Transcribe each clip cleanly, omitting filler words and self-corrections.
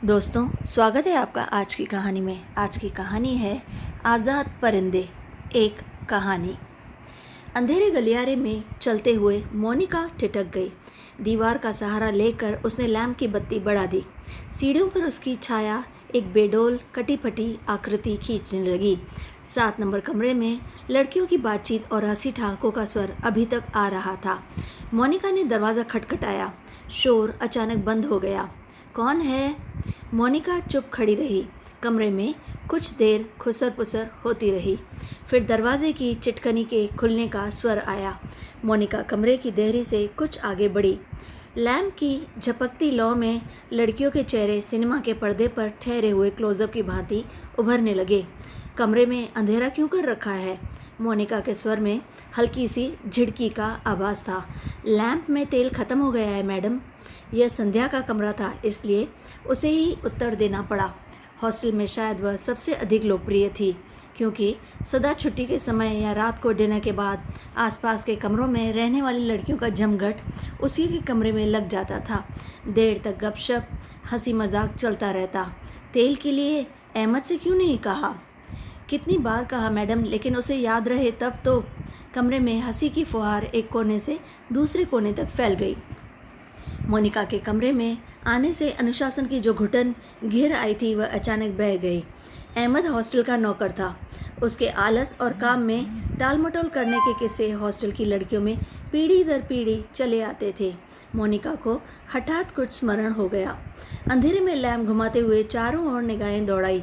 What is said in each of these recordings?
दोस्तों, स्वागत है आपका आज की कहानी में। आज की कहानी है आज़ाद परिंदे। एक कहानी। अंधेरे गलियारे में चलते हुए मोनिका ठिठक गई। दीवार का सहारा लेकर उसने लैंप की बत्ती बढ़ा दी। सीढ़ियों पर उसकी छाया एक बेडोल कटी फटी आकृति खींचने लगी। 7 नंबर कमरे में लड़कियों की बातचीत और हंसी ठहाकों का स्वर अभी तक आ रहा था। मोनिका ने दरवाज़ा खटखटाया। शोर अचानक बंद हो गया। कौन है? मोनिका चुप खड़ी रही। कमरे में कुछ देर खुसर पुसर होती रही। फिर दरवाजे की चिटकनी के खुलने का स्वर आया। मोनिका कमरे की देहरी से कुछ आगे बढ़ी। लैंप की झपकती लौ में लड़कियों के चेहरे सिनेमा के पर्दे पर ठहरे हुए क्लोजअप की भांति उभरने लगे। कमरे में अंधेरा क्यों कर रखा है? मोनिका के स्वर में हल्की सी झिड़की का आवाज़ था। लैंप में तेल खत्म हो गया है मैडम। यह संध्या का कमरा था, इसलिए उसे ही उत्तर देना पड़ा। हॉस्टल में शायद वह सबसे अधिक लोकप्रिय थी, क्योंकि सदा छुट्टी के समय या रात को डिनर के बाद आसपास के कमरों में रहने वाली लड़कियों का जमघट उसी के कमरे में लग जाता था। देर तक गपशप हंसी मजाक चलता रहता। तेल के लिए अहमद से क्यों नहीं कहा? कितनी बार कहा मैडम, लेकिन उसे याद रहे तब तो। कमरे में हंसी की फुहार एक कोने से दूसरे कोने तक फैल गई। मोनिका के कमरे में आने से अनुशासन की जो घुटन घिर आई थी वह अचानक बह गई। अहमद हॉस्टल का नौकर था। उसके आलस और काम में टाल मटोल करने के किस्से हॉस्टल की लड़कियों में पीढ़ी दर पीढ़ी चले आते थे। मोनिका को हठात कुछ स्मरण हो गया। अंधेरे में लैंप घुमाते हुए चारों ओर निगाहें दौड़ाई।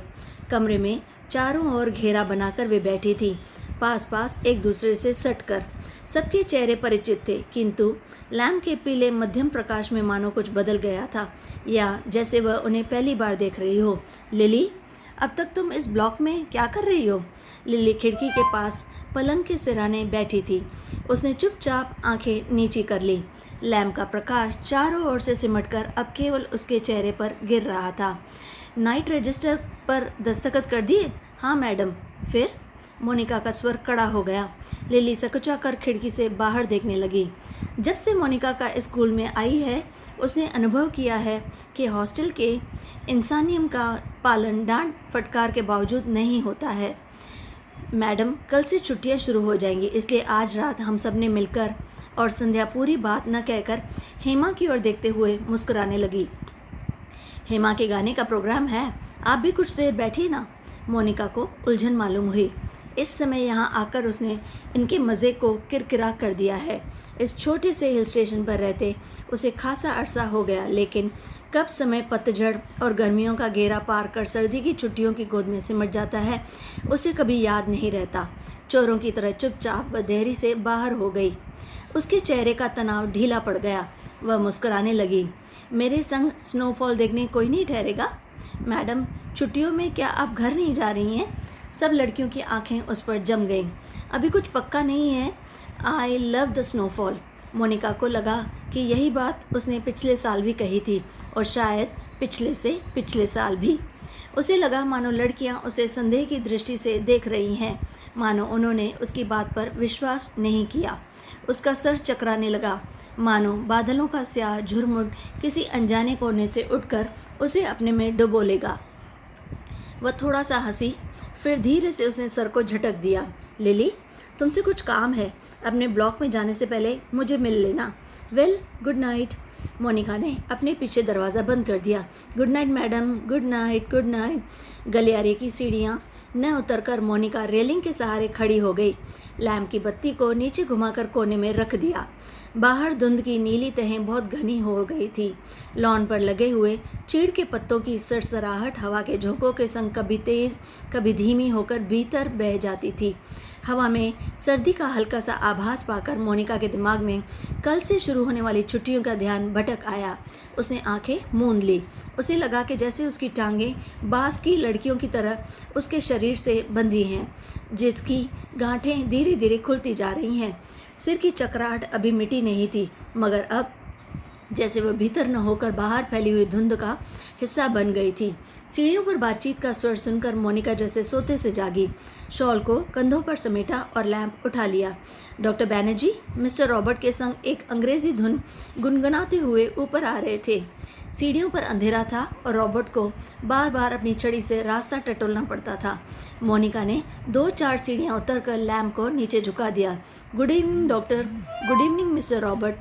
कमरे में चारों ओर घेरा बनाकर वे बैठी थी, पास पास एक दूसरे से सटकर। सबके चेहरे परिचित थे, किंतु लैंप के पीले मध्यम प्रकाश में मानो कुछ बदल गया था, या जैसे वह उन्हें पहली बार देख रही हो। लिली, अब तक तुम इस ब्लॉक में क्या कर रही हो? लिली खिड़की के पास पलंग के सिरहाने बैठी थी। उसने चुपचाप आंखें नीची कर ली। लैंप का प्रकाश चारों ओर से सिमटकर अब केवल उसके चेहरे पर गिर रहा था। नाइट रजिस्टर पर दस्तखत कर दिए? हाँ मैडम। फिर? मोनिका का स्वर कड़ा हो गया। लिली सकुचा कर खिड़की से बाहर देखने लगी। जब से मोनिका का स्कूल में आई है, उसने अनुभव किया है कि हॉस्टल के इंसानियम का पालन डांट फटकार के बावजूद नहीं होता है। मैडम, कल से छुट्टियां शुरू हो जाएंगी, इसलिए आज रात हम सब ने मिलकर। और संध्या पूरी बात न कहकर हेमा की ओर देखते हुए मुस्कुराने लगी। हेमा के गाने का प्रोग्राम है, आप भी कुछ देर बैठिए ना। मोनिका को उलझन मालूम हुई। इस समय यहाँ आकर उसने इनके मज़े को किरकिरा कर दिया है। इस छोटे से हिल स्टेशन पर रहते उसे खासा अरसा हो गया, लेकिन कब समय पतझड़ और गर्मियों का घेरा पार कर सर्दी की छुट्टियों की गोद में सिमट जाता है, उसे कभी याद नहीं रहता। चोरों की तरह चुपचाप वह देहरी से बाहर हो गई। उसके चेहरे का तनाव ढीला पड़ गया। वह मुस्कुराने लगी। मेरे संग स्नोफॉल देखने कोई नहीं ठहरेगा? मैडम, छुट्टियों में क्या आप घर नहीं जा रही हैं? सब लड़कियों की आंखें उस पर जम गईं। अभी कुछ पक्का नहीं है। I love the snowfall. Monica को लगा कि यही बात उसने पिछले साल भी कही थी, और शायद पिछले से पिछले साल भी। उसे लगा मानो लड़कियां उसे संदेह की दृष्टि से देख रही हैं, मानो उन्होंने उसकी बात पर विश्वास नहीं किया। उसका सर चकराने लगा, मानो बादलों का स्याह झुरमुट किसी अनजाने कोने से उठकर उसे अपने में डुबो लेगा। वह थोड़ा सा हंसी, फिर धीरे से उसने सर को झटक दिया। लिली, तुमसे कुछ काम है। अपने ब्लॉक में जाने से पहले मुझे मिल लेना। Well, good night. मोनिका ने अपने पीछे दरवाज़ा बंद कर दिया। Good night madam, good night, good night. गलियारे की सीढ़ियाँ न उतरकर मोनिका रेलिंग के सहारे खड़ी हो गई। लैंप की बत्ती को नीचे घुमाकर कोने में रख दिया। बाहर धुंध की नीली तहें बहुत घनी हो गई थी। लॉन पर लगे हुए चीड़ के पत्तों की सरसराहट हवा के झोंकों के संग कभी तेज कभी धीमी होकर भीतर बह जाती थी। हवा में सर्दी का हल्का सा आभास पाकर मोनिका के दिमाग में कल से शुरू होने वाली छुट्टियों का ध्यान भटक आया। उसने आंखें मूंद ली। उसे लगा कि जैसे उसकी टांगें बांस की लड़कियों की तरह उसके शरीर से बंधी हैं, जिसकी गांठें धीरे धीरे खुलती जा रही हैं। सिर की चकराहट अभी मिटी नहीं थी, मगर अब जैसे वह भीतर न होकर बाहर फैली हुई धुंध का हिस्सा बन गई थी। सीढ़ियों पर बातचीत का स्वर सुनकर मोनिका जैसे सोते से जागी, शॉल को कंधों पर समेटा और लैंप उठा लिया। डॉक्टर बैनर्जी मिस्टर रॉबर्ट के संग एक अंग्रेजी धुन गुनगुनाते हुए ऊपर आ रहे थे। सीढ़ियों पर अंधेरा था और रॉबर्ट को बार बार अपनी छड़ी से रास्ता टटोलना पड़ता था। मोनिका ने 2-4 सीढ़ियाँ उतरकर लैंप को नीचे झुका दिया। Good evening doctor. Good evening mister Robert.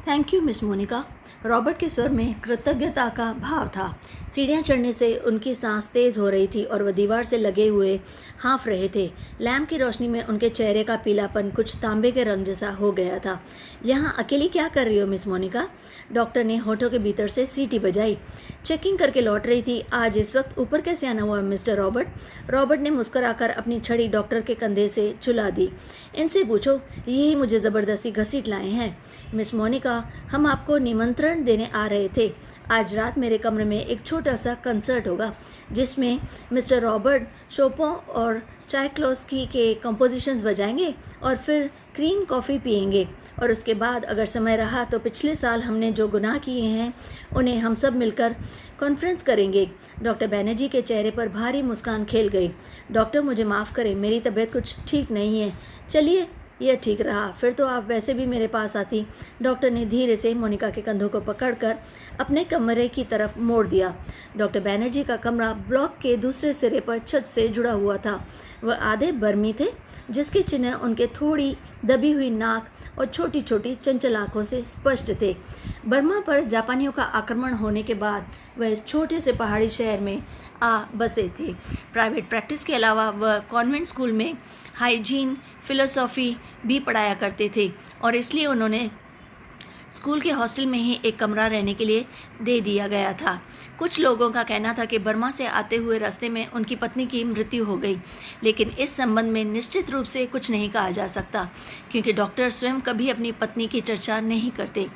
Thank you miss Monica. Robert के स्वर में कृतज्ञता का भाव था। सीढ़ियाँ चढ़ने से उनकी सांस तेज हो रही थी और वह दीवार से लगे हुए हाँफ रहे थे। लैंप की रोशनी में उनके चेहरे का पीलापन कुछ तांबे के रंग जैसा हो गया था। यहाँ अकेली क्या कर रही हो मिस मोनिका? डॉक्टर ने होठों के भीतर से सीटी बजाई। चेकिंग करके लौट रही थी। आज इस वक्त ऊपर कैसे आना हुआ मिस्टर रॉबर्ट? रॉबर्ट ने मुस्कुराकर अपनी छड़ी डॉक्टर के कंधे से चुला दी। इनसे पूछो, यही मुझे ज़बरदस्ती घसीट लाए हैं। मिस मोनिका, हम आपको निमंत्रण देने आ रहे थे। आज रात मेरे कमरे में एक छोटा सा कंसर्ट होगा जिसमें मिस्टर रॉबर्ट शोपों और चायक्लोस्की के कंपोजिशंस बजाएंगे और फिर क्रीम कॉफ़ी पिएंगे और उसके बाद अगर समय रहा तो पिछले साल हमने जो गुनाह किए हैं उन्हें हम सब मिलकर कॉन्फ्रेंस करेंगे। डॉक्टर बैनर्जी के चेहरे पर भारी मुस्कान खेल गई। डॉक्टर मुझे माफ़ करें, मेरी तबीयत कुछ ठीक नहीं है। चलिए, यह ठीक रहा, फिर तो आप वैसे भी मेरे पास आती। डॉक्टर ने धीरे से मोनिका के कंधों को पकड़कर अपने कमरे की तरफ मोड़ दिया। डॉक्टर बैनर्जी का कमरा ब्लॉक के दूसरे सिरे पर छत से जुड़ा हुआ था। वह आधे बर्मी थे, जिसके चिन्ह उनके थोड़ी दबी हुई नाक और छोटी छोटी चंचल आँखों से स्पष्ट थे। बर्मा पर जापानियों का आक्रमण होने के बाद वह इस छोटे से पहाड़ी शहर में आ बसे थे। प्राइवेट प्रैक्टिस के अलावा वह कॉन्वेंट स्कूल में हाइजीन, फिलोसॉफ़ी भी पढ़ाया करते थे और इसलिए उन्होंने स्कूल के हॉस्टल में ही एक कमरा रहने के लिए दे दिया गया था। कुछ लोगों का कहना था कि बर्मा से आते हुए रास्ते में उनकी पत्नी की मृत्यु हो गई, लेकिन इस संबंध में निश्चित रूप से कुछ नहीं कहा जा सकता क्योंकि डॉक्टर स्वयं कभी अपनी पत्नी की चर्चा नहीं करते।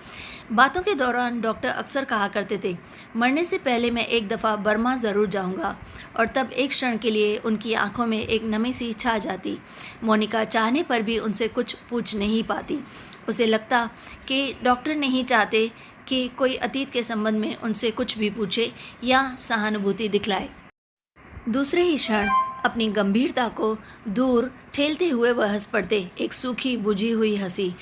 बातों के दौरान डॉक्टर अक्सर कहा करते थे, मरने से पहले मैं एक दफ़ा बर्मा ज़रूर जाऊंगा, और तब एक क्षण के लिए उनकी आंखों में एक नमी सी छा जाती। मोनिका चाहने पर भी उनसे कुछ पूछ नहीं पाती। उसे लगता कि डॉक्टर नहीं चाहते कि कोई अतीत के संबंध में उनसे कुछ भी पूछे या सहानुभूति दिखलाए। दूसरे ही क्षण अपनी गंभीरता को दूर ठेलते हुए वह हंस पड़ते, एक सूखी बुझी हुई हंसी।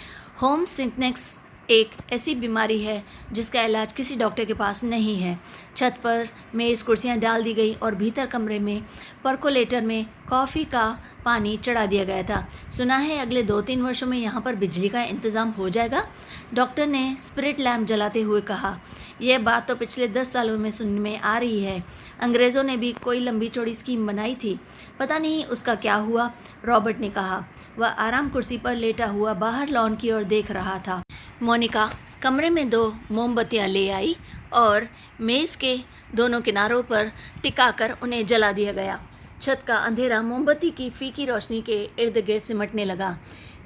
होम सिकनेस एक ऐसी बीमारी है जिसका इलाज किसी डॉक्टर के पास नहीं है। छत पर मेज़ कुर्सियां डाल दी गई और भीतर कमरे में परकोलेटर में कॉफ़ी का पानी चढ़ा दिया गया था। सुना है अगले 2-3 वर्षों में यहाँ पर बिजली का इंतज़ाम हो जाएगा, डॉक्टर ने स्पिरिट लैम्प जलाते हुए कहा। यह बात तो पिछले 10 सालों में सुनने में आ रही है। अंग्रेज़ों ने भी कोई लंबी चौड़ी स्कीम बनाई थी, पता नहीं उसका क्या हुआ, रॉबर्ट ने कहा। वह आराम कुर्सी पर लेटा हुआ बाहर लॉन की ओर देख रहा था। मोनिका कमरे में 2 मोमबत्तियां ले आई और मेज़ के दोनों किनारों पर टिकाकर उन्हें जला दिया गया। छत का अंधेरा मोमबत्ती की फीकी रोशनी के इर्द गिर्द सिमटने लगा।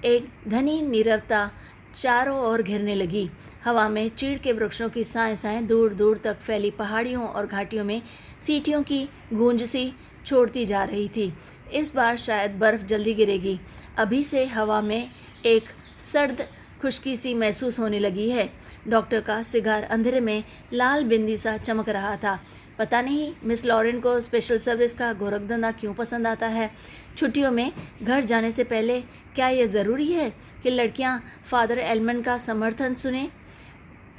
एक घनी नीरवता चारों ओर घिरने लगी। हवा में चीड़ के वृक्षों की साएं दूर दूर तक फैली पहाड़ियों और घाटियों में सीटियों की गूंज सी छोड़ती जा रही थी। इस बार शायद बर्फ़ जल्दी गिरेगी। अभी से हवा में एक सर्द खुश्की सी महसूस होने लगी है। डॉक्टर का सिगार अंधेरे में लाल बिंदी सा चमक रहा था। पता नहीं मिस लॉरेन को स्पेशल सर्विस का गोरखधंधा क्यों पसंद आता है। छुट्टियों में घर जाने से पहले क्या यह ज़रूरी है कि लड़कियां फादर एडमंड का समर्थन सुने?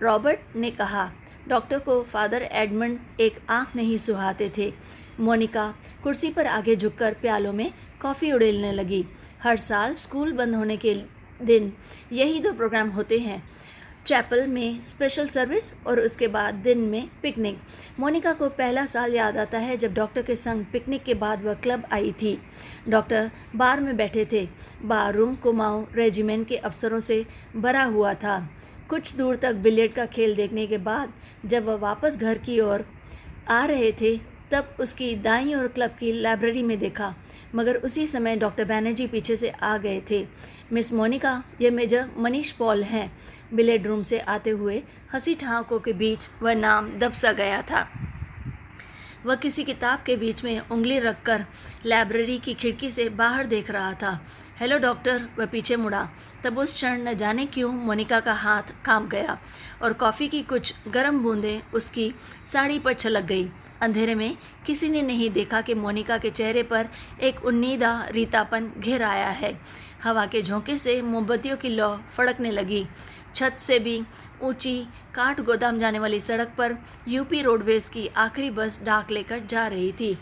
रॉबर्ट ने कहा। डॉक्टर को फादर एडमंड एक आंख नहीं सुहाते थे। मोनिका कुर्सी पर आगे झुककर प्यालों में कॉफ़ी उड़ेलने लगी। हर साल स्कूल बंद होने के दिन यही 2 प्रोग्राम होते हैं, चैपल में स्पेशल सर्विस और उसके बाद दिन में पिकनिक। मोनिका को पहला साल याद आता है जब डॉक्टर के संग पिकनिक के बाद वह क्लब आई थी। डॉक्टर बार में बैठे थे। बार रूम कुमाऊं रेजिमेंट के अफसरों से भरा हुआ था। कुछ दूर तक बिलियर्ड का खेल देखने के बाद जब वह वापस घर की ओर आ रहे थे तब उसकी दाईं ओर क्लब की लाइब्रेरी में देखा, मगर उसी समय डॉक्टर बैनर्जी पीछे से आ गए थे। मिस मोनिका, ये मेजर मनीष पॉल हैं। बिलियर्ड रूम से आते हुए हंसी ठहाकों के बीच वह नाम दब सा गया था। वह किसी किताब के बीच में उंगली रखकर लाइब्रेरी की खिड़की से बाहर देख रहा था। Hello doctor. वह पीछे मुड़ा। तब उस क्षण न जाने क्यों मोनिका का हाथ कांप गया और कॉफ़ी की कुछ गर्म बूंदें उसकी साड़ी पर छलक गई। अंधेरे में किसी ने नहीं देखा कि मोनिका के चेहरे पर एक उन्नीदा रीतापन घिर आया है। हवा के झोंके से मोमबत्तियों की लौ फड़कने लगी। छत से भी ऊंची काठ गोदाम जाने वाली सड़क पर यूपी रोडवेज की आखिरी बस डाक लेकर जा रही थी।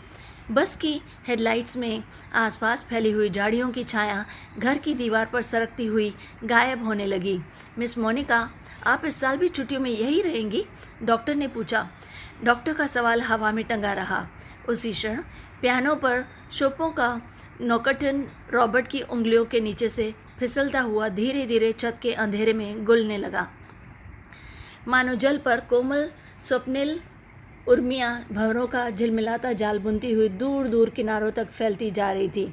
बस की हेडलाइट्स में आसपास फैली हुई झाड़ियों की छाया घर की दीवार पर सरकती हुई गायब होने लगी। मिस मोनिका, आप इस साल भी छुट्टियों में यही रहेंगी? डॉक्टर ने पूछा। डॉक्टर का सवाल हवा में टंगा रहा। उसी क्षण पियानो पर शोपों का नौकटन रॉबर्ट की उंगलियों के नीचे से फिसलता हुआ धीरे धीरे छत के अंधेरे में घुलने लगा। मानो जल पर कोमल स्वप्निल उर्मियाँ भंवरों का झिलमिलाता जाल बुनती हुई दूर दूर किनारों तक फैलती जा रही थी।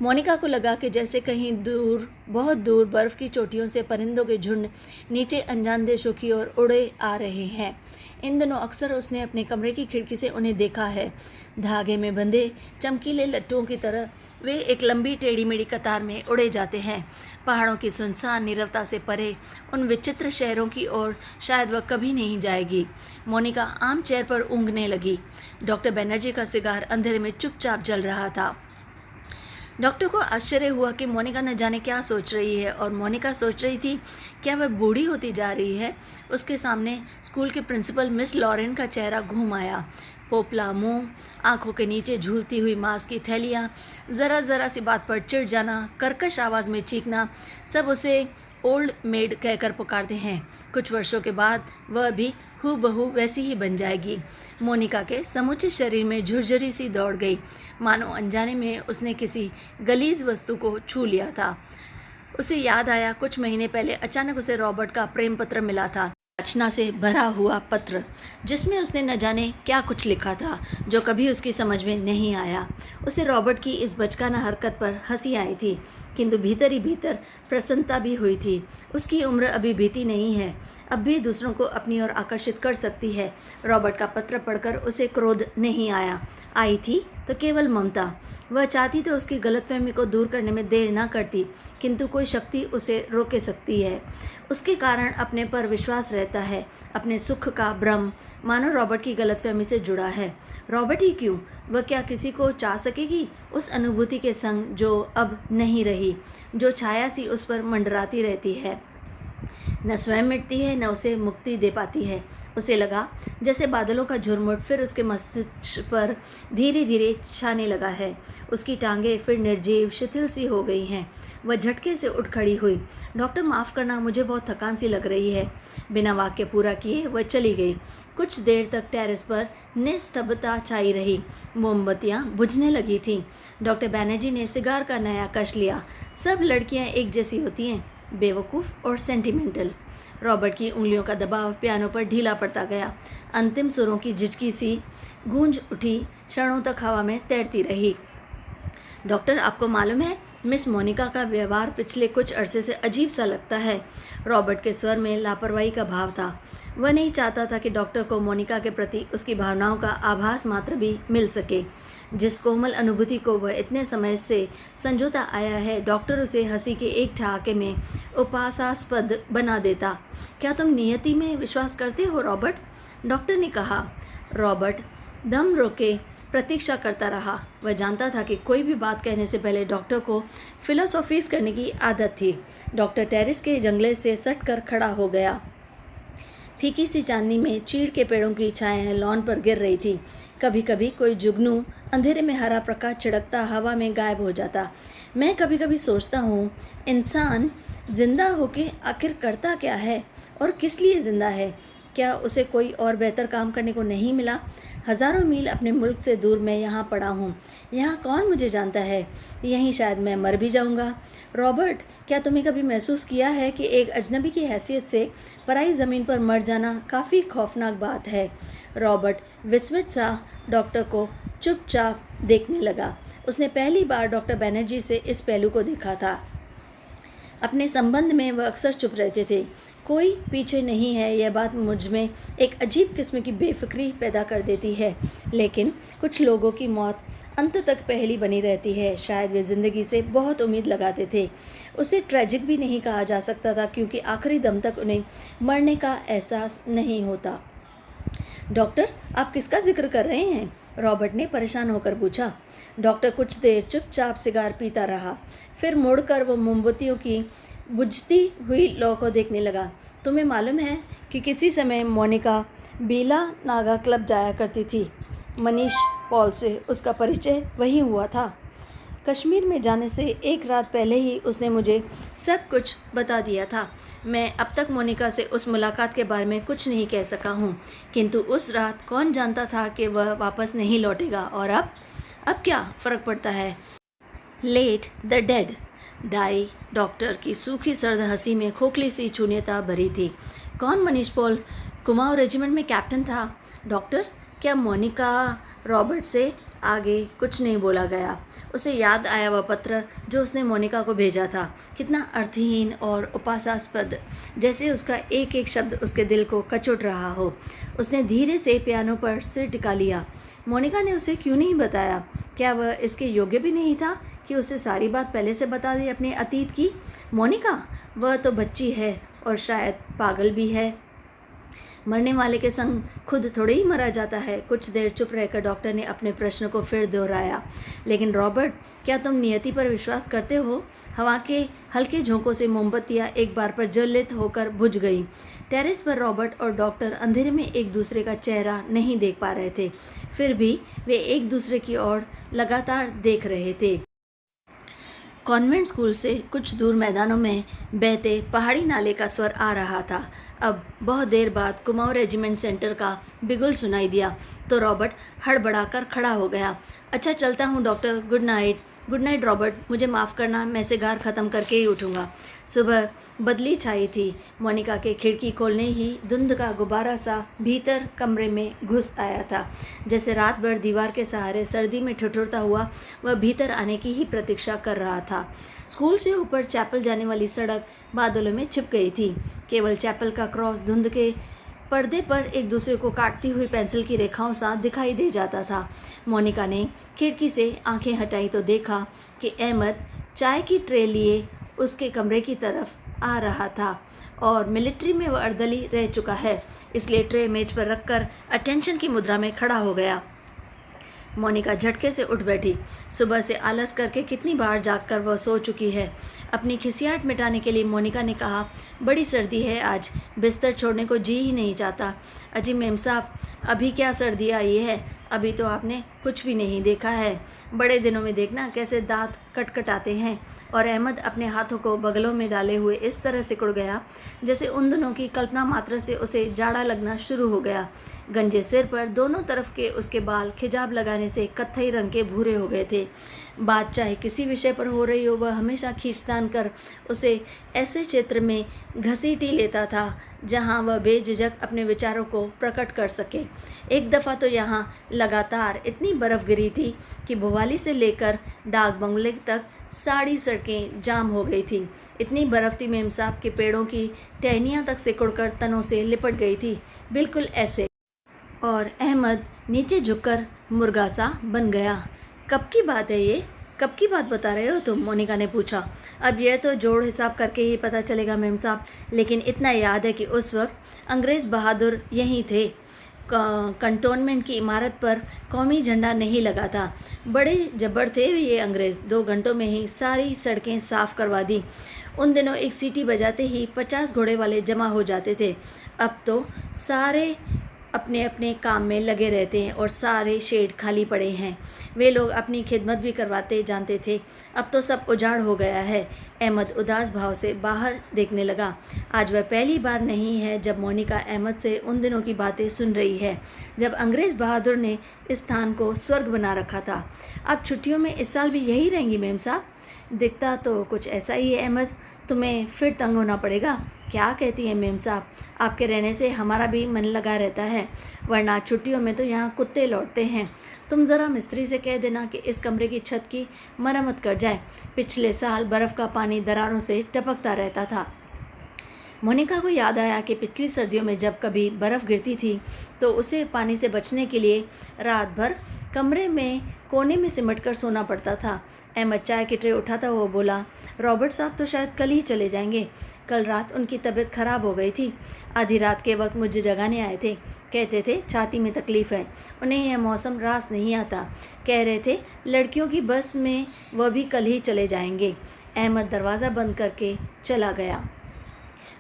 मोनिका को लगा कि जैसे कहीं दूर, बहुत दूर बर्फ़ की चोटियों से परिंदों के झुंड नीचे अनजान देशों की ओर उड़े आ रहे हैं। इन दिनों अक्सर उसने अपने कमरे की खिड़की से उन्हें देखा है। धागे में बंधे चमकीले लट्टुओं की तरह वे एक लंबी टेढ़ी मेढ़ी कतार में उड़े जाते हैं। पहाड़ों की सुनसान नीरवता से परे उन विचित्र शहरों की ओर शायद वह कभी नहीं जाएगी। मोनिका आम चेयर पर ऊँघने लगी। डॉक्टर बनर्जी का सिगार अंधेरे में चुपचाप जल रहा था। डॉक्टर को आश्चर्य हुआ कि मोनिका न जाने क्या सोच रही है और मोनिका सोच रही थी क्या वह बूढ़ी होती जा रही है। उसके सामने स्कूल के प्रिंसिपल मिस लॉरेन का चेहरा घूम आया। पोपला मुंह, आंखों के नीचे झूलती हुई मांस की थैलियाँ, ज़रा ज़रा सी बात पर चिढ़ जाना, कर्कश आवाज़ में चीखना, सब उसे ओल्ड मेड कहकर पुकारते हैं। कुछ वर्षों के बाद वह भी हूबहू वैसी ही बन जाएगी। मोनिका के समूचे शरीर में झुरझुरी सी दौड़ गई, मानो अनजाने में उसने किसी गलीज वस्तु को छू लिया था। उसे याद आया कुछ महीने पहले अचानक उसे रॉबर्ट का प्रेम पत्र मिला था। याचना से भरा हुआ पत्र जिसमें उसने न जाने क्या कुछ लिखा था जो कभी उसकी समझ में नहीं आया। उसे रॉबर्ट की इस बचकाना हरकत पर हंसी आई थी, किंतु भीतर ही भीतर प्रसन्नता भी हुई थी। उसकी उम्र अभी बीती नहीं है, अब भी दूसरों को अपनी ओर आकर्षित कर सकती है। रॉबर्ट का पत्र पढ़कर उसे क्रोध नहीं आया, आई थी तो केवल ममता। वह चाहती तो उसकी गलतफहमी को दूर करने में देर ना करती, किंतु कोई शक्ति उसे रोके सकती है। उसके कारण अपने पर विश्वास रहता है, अपने सुख का भ्रम मानो रॉबर्ट की गलतफहमी से जुड़ा है। रॉबर्ट ही क्यों, वह क्या किसी को चाह सकेगी उस अनुभूति के संग जो अब नहीं रही, जो छाया सी उस पर मंडराती रहती है, न स्वयं मिटती है न उसे मुक्ति दे पाती है। उसे लगा जैसे बादलों का झुरमुट फिर उसके मस्तिष्क पर धीरे धीरे छाने लगा है। उसकी टांगें फिर निर्जीव शिथिल सी हो गई हैं। वह झटके से उठ खड़ी हुई। डॉक्टर, माफ़ करना, मुझे बहुत थकान सी लग रही है। बिना वाक्य पूरा किए वह चली गई। कुछ देर तक टेरेस पर निस्तब्धता छाई रही। मोमबत्तियाँ बुझने लगी थीं। डॉक्टर बैनर्जी ने सिगार का नया कश लिया। सब लड़कियाँ एक जैसी होती हैं, बेवकूफ़ और सेंटिमेंटल। रॉबर्ट की उंगलियों का दबाव पियानो पर ढीला पड़ता गया। अंतिम सुरों की झिझकी सी गूंज उठी, क्षणों तक हवा में तैरती रही। डॉक्टर, आपको मालूम है, मिस मोनिका का व्यवहार पिछले कुछ अरसे से अजीब सा लगता है। रॉबर्ट के स्वर में लापरवाही का भाव था। वह नहीं चाहता था कि डॉक्टर को मोनिका के प्रति उसकी भावनाओं का आभास मात्र भी मिल सके। जिस कोमल अनुभूति को वह इतने समय से संजोता आया है, डॉक्टर उसे हंसी के एक ठहाके में उपहासास्पद बना देता। क्या तुम नियति में विश्वास करते हो रॉबर्ट? डॉक्टर ने कहा। रॉबर्ट दम रोके प्रतीक्षा करता रहा। वह जानता था कि कोई भी बात कहने से पहले डॉक्टर को फिलोसॉफीज करने की आदत थी। डॉक्टर टेरेस के जंगले से सट कर खड़ा हो गया। फीकी सी चांदनी में चीड़ के पेड़ों की छायाएं लॉन पर गिर रही थी। कभी कभी कोई जुगनू अंधेरे में हरा प्रकाश छिड़कता हवा में गायब हो जाता। मैं कभी कभी सोचता हूँ, इंसान जिंदा होके आखिर करता क्या है और किस लिए ज़िंदा है? क्या उसे कोई और बेहतर काम करने को नहीं मिला? हज़ारों मील अपने मुल्क से दूर मैं यहाँ पड़ा हूँ। यहाँ कौन मुझे जानता है? यहीं शायद मैं मर भी जाऊँगा। रॉबर्ट, क्या तुम्हें कभी महसूस किया है कि एक अजनबी की हैसियत से पराई ज़मीन पर मर जाना काफ़ी खौफनाक बात है? रॉबर्ट विस्मित सा डॉक्टर को चुपचाप देखने लगा। उसने पहली बार डॉक्टर बनर्जी से इस पहलू को देखा था। अपने संबंध में वह अक्सर चुप रहते थे। कोई पीछे नहीं है, यह बात मुझ में एक अजीब किस्म की बेफिक्री पैदा कर देती है। लेकिन कुछ लोगों की मौत अंत तक पहेली बनी रहती है। शायद वे ज़िंदगी से बहुत उम्मीद लगाते थे। उसे ट्रेजिक भी नहीं कहा जा सकता था, क्योंकि आखिरी दम तक उन्हें मरने का एहसास नहीं होता। डॉक्टर, आप किसका जिक्र कर रहे हैं? रॉबर्ट ने परेशान होकर पूछा। डॉक्टर कुछ देर चुपचाप सिगार पीता रहा, फिर मुड़कर वो मोमबत्तियों की बुझती हुई लौ को देखने लगा। तुम्हें मालूम है कि किसी समय मोनिका बीला नागा क्लब जाया करती थी। मनीष पॉल से उसका परिचय वहीं हुआ था। कश्मीर में जाने से एक रात पहले ही उसने मुझे सब कुछ बता दिया था। मैं अब तक मोनिका से उस मुलाकात के बारे में कुछ नहीं कह सका हूँ, किंतु उस रात कौन जानता था कि वह वापस नहीं लौटेगा। और अब क्या फ़र्क पड़ता है? Let the dead die. Doctor की सूखी सर्द हंसी में खोखली सी शून्यता भरी थी। कौन मनीष पॉल? कुमाऊं रेजिमेंट में कैप्टन था। डॉक्टर, क्या मोनिका? रॉबर्ट से आगे कुछ नहीं बोला गया। उसे याद आया वह पत्र जो उसने मोनिका को भेजा था। कितना अर्थहीन और उपासास्पद, जैसे उसका एक एक शब्द उसके दिल को कचोट रहा हो। उसने धीरे से पियानो पर सिर टिका लिया। मोनिका ने उसे क्यों नहीं बताया? क्या वह इसके योग्य भी नहीं था कि उसे सारी बात पहले से बता दे अपने अतीत की? मोनिका, वह तो बच्ची है और शायद पागल भी है। मरने वाले के संग खुद थोड़े ही मरा जाता है। कुछ देर चुप रहकर डॉक्टर ने अपने प्रश्न को फिर दोहराया। लेकिन रॉबर्ट, क्या तुम नियति पर विश्वास करते हो? हवा के हल्के झोंकों से मोमबत्तियां एक बार पर ज्वलित होकर बुझ गईं। टेरेस पर रॉबर्ट और डॉक्टर अंधेरे में एक दूसरे का चेहरा नहीं देख पा रहे थे, फिर भी वे एक दूसरे की ओर लगातार देख रहे थे। कॉन्वेंट स्कूल से कुछ दूर मैदानों में बहते पहाड़ी नाले का स्वर आ रहा था। अब बहुत देर बाद कुमाऊं रेजिमेंट सेंटर का बिगुल सुनाई दिया तो रॉबर्ट हड़बड़ाकर खड़ा हो गया। अच्छा, चलता हूँ doctor, good night. Good night Robert, मुझे माफ़ करना, मैं सिगार ख़त्म करके ही उठूँगा। सुबह बदली छाई थी। मोनिका के खिड़की खोलने ही धुंध का गुब्बारा सा भीतर कमरे में घुस आया था। जैसे रात भर दीवार के सहारे सर्दी में ठिठुरता हुआ वह भीतर आने की ही प्रतीक्षा कर रहा था। स्कूल से ऊपर चैपल जाने वाली सड़क बादलों में छिप गई थी। केवल चैपल का क्रॉस धुंध के पर्दे पर एक दूसरे को काटती हुई पेंसिल की रेखाओं सा दिखाई दे जाता था। मोनिका ने खिड़की से आंखें हटाई तो देखा कि अहमद चाय की ट्रे लिए उसके कमरे की तरफ आ रहा था और मिलिट्री में वह अर्दली रह चुका है, इसलिए ट्रे मेज पर रखकर अटेंशन की मुद्रा में खड़ा हो गया। मोनिका झटके से उठ बैठी। सुबह से आलस करके कितनी बार जागकर वह सो चुकी है। अपनी खिसियाहट मिटाने के लिए मोनिका ने कहा, बड़ी सर्दी है आज, बिस्तर छोड़ने को जी ही नहीं चाहता। अजी मेम साहब, अभी क्या सर्दी आई है? अभी तो आपने कुछ भी नहीं देखा है। बड़े दिनों में देखना कैसे दांत कटकटाते हैं। और अहमद अपने हाथों को बगलों में डाले हुए इस तरह सिकुड़ गया जैसे उन दिनों की कल्पना मात्र से उसे जाड़ा लगना शुरू हो गया। गंजे सिर पर दोनों तरफ के उसके बाल खिजाब लगाने से कत्थई रंग के भूरे हो गए थे। बात चाहे किसी विषय पर हो रही हो, वह हमेशा खींचतान कर उसे ऐसे क्षेत्र में घसीटी लेता था जहां वह बेझिझक अपने विचारों को प्रकट कर सके। एक दफ़ा तो यहाँ लगातार इतनी बर्फ़ गिरी थी कि भोवाली से लेकर डाक बंगले तक सारी सड़कें जाम हो गई थी। इतनी बर्फ़ थी मेम साहब के पेड़ों की टहनियाँ तक सिकुड़कर तनों से लिपट गई थी, बिल्कुल ऐसे। और अहमद नीचे झुककर मुर्गा सा बन गया। कब की बात है ये? कब की बात बता रहे हो तुम? मोनिका ने पूछा। अब यह तो जोड़ हिसाब करके ही पता चलेगा मेम साहब, लेकिन इतना याद है कि उस वक्त अंग्रेज़ बहादुर यहीं थे। कंटोनमेंट की इमारत पर कौमी झंडा नहीं लगा था। बड़े जब्बर थे ये अंग्रेज़। 2 घंटों में ही सारी सड़कें साफ़ करवा दी। उन दिनों एक सीटी बजाते ही 50 घोड़े वाले जमा हो जाते थे। अब तो सारे अपने अपने काम में लगे रहते हैं और सारे शेड खाली पड़े हैं। वे लोग अपनी खिदमत भी करवाते जानते थे, अब तो सब उजाड़ हो गया है। अहमद उदास भाव से बाहर देखने लगा। आज वह पहली बार नहीं है जब मोनिका अहमद से उन दिनों की बातें सुन रही है, जब अंग्रेज़ बहादुर ने इस स्थान को स्वर्ग बना रखा था। अब छुट्टियों में इस साल भी यही रहेंगी मेम साहब? दिखता तो कुछ ऐसा ही है अहमद, तुम्हें फिर तंग होना पड़ेगा। क्या कहती हैं मेम साहब, आपके रहने से हमारा भी मन लगा रहता है, वरना छुट्टियों में तो यहाँ कुत्ते लौटते हैं। तुम ज़रा मिस्त्री से कह देना कि इस कमरे की छत की मरम्मत कर जाए। पिछले साल बर्फ़ का पानी दरारों से टपकता रहता था। मोनिका को याद आया कि पिछली सर्दियों में जब कभी बर्फ़ गिरती थी तो उसे पानी से बचने के लिए रात भर कमरे में कोने में सिमट कर सोना पड़ता था। अहमद चाय की ट्रे उठाता हुआ बोला, रॉबर्ट साहब तो शायद कल ही चले जाएंगे। कल रात उनकी तबीयत खराब हो गई थी। आधी रात के वक्त मुझे जगाने आए थे। कहते थे छाती में तकलीफ़ है, उन्हें यह मौसम रास नहीं आता। कह रहे थे लड़कियों की बस में वह भी कल ही चले जाएंगे। अहमद दरवाज़ा बंद करके चला गया।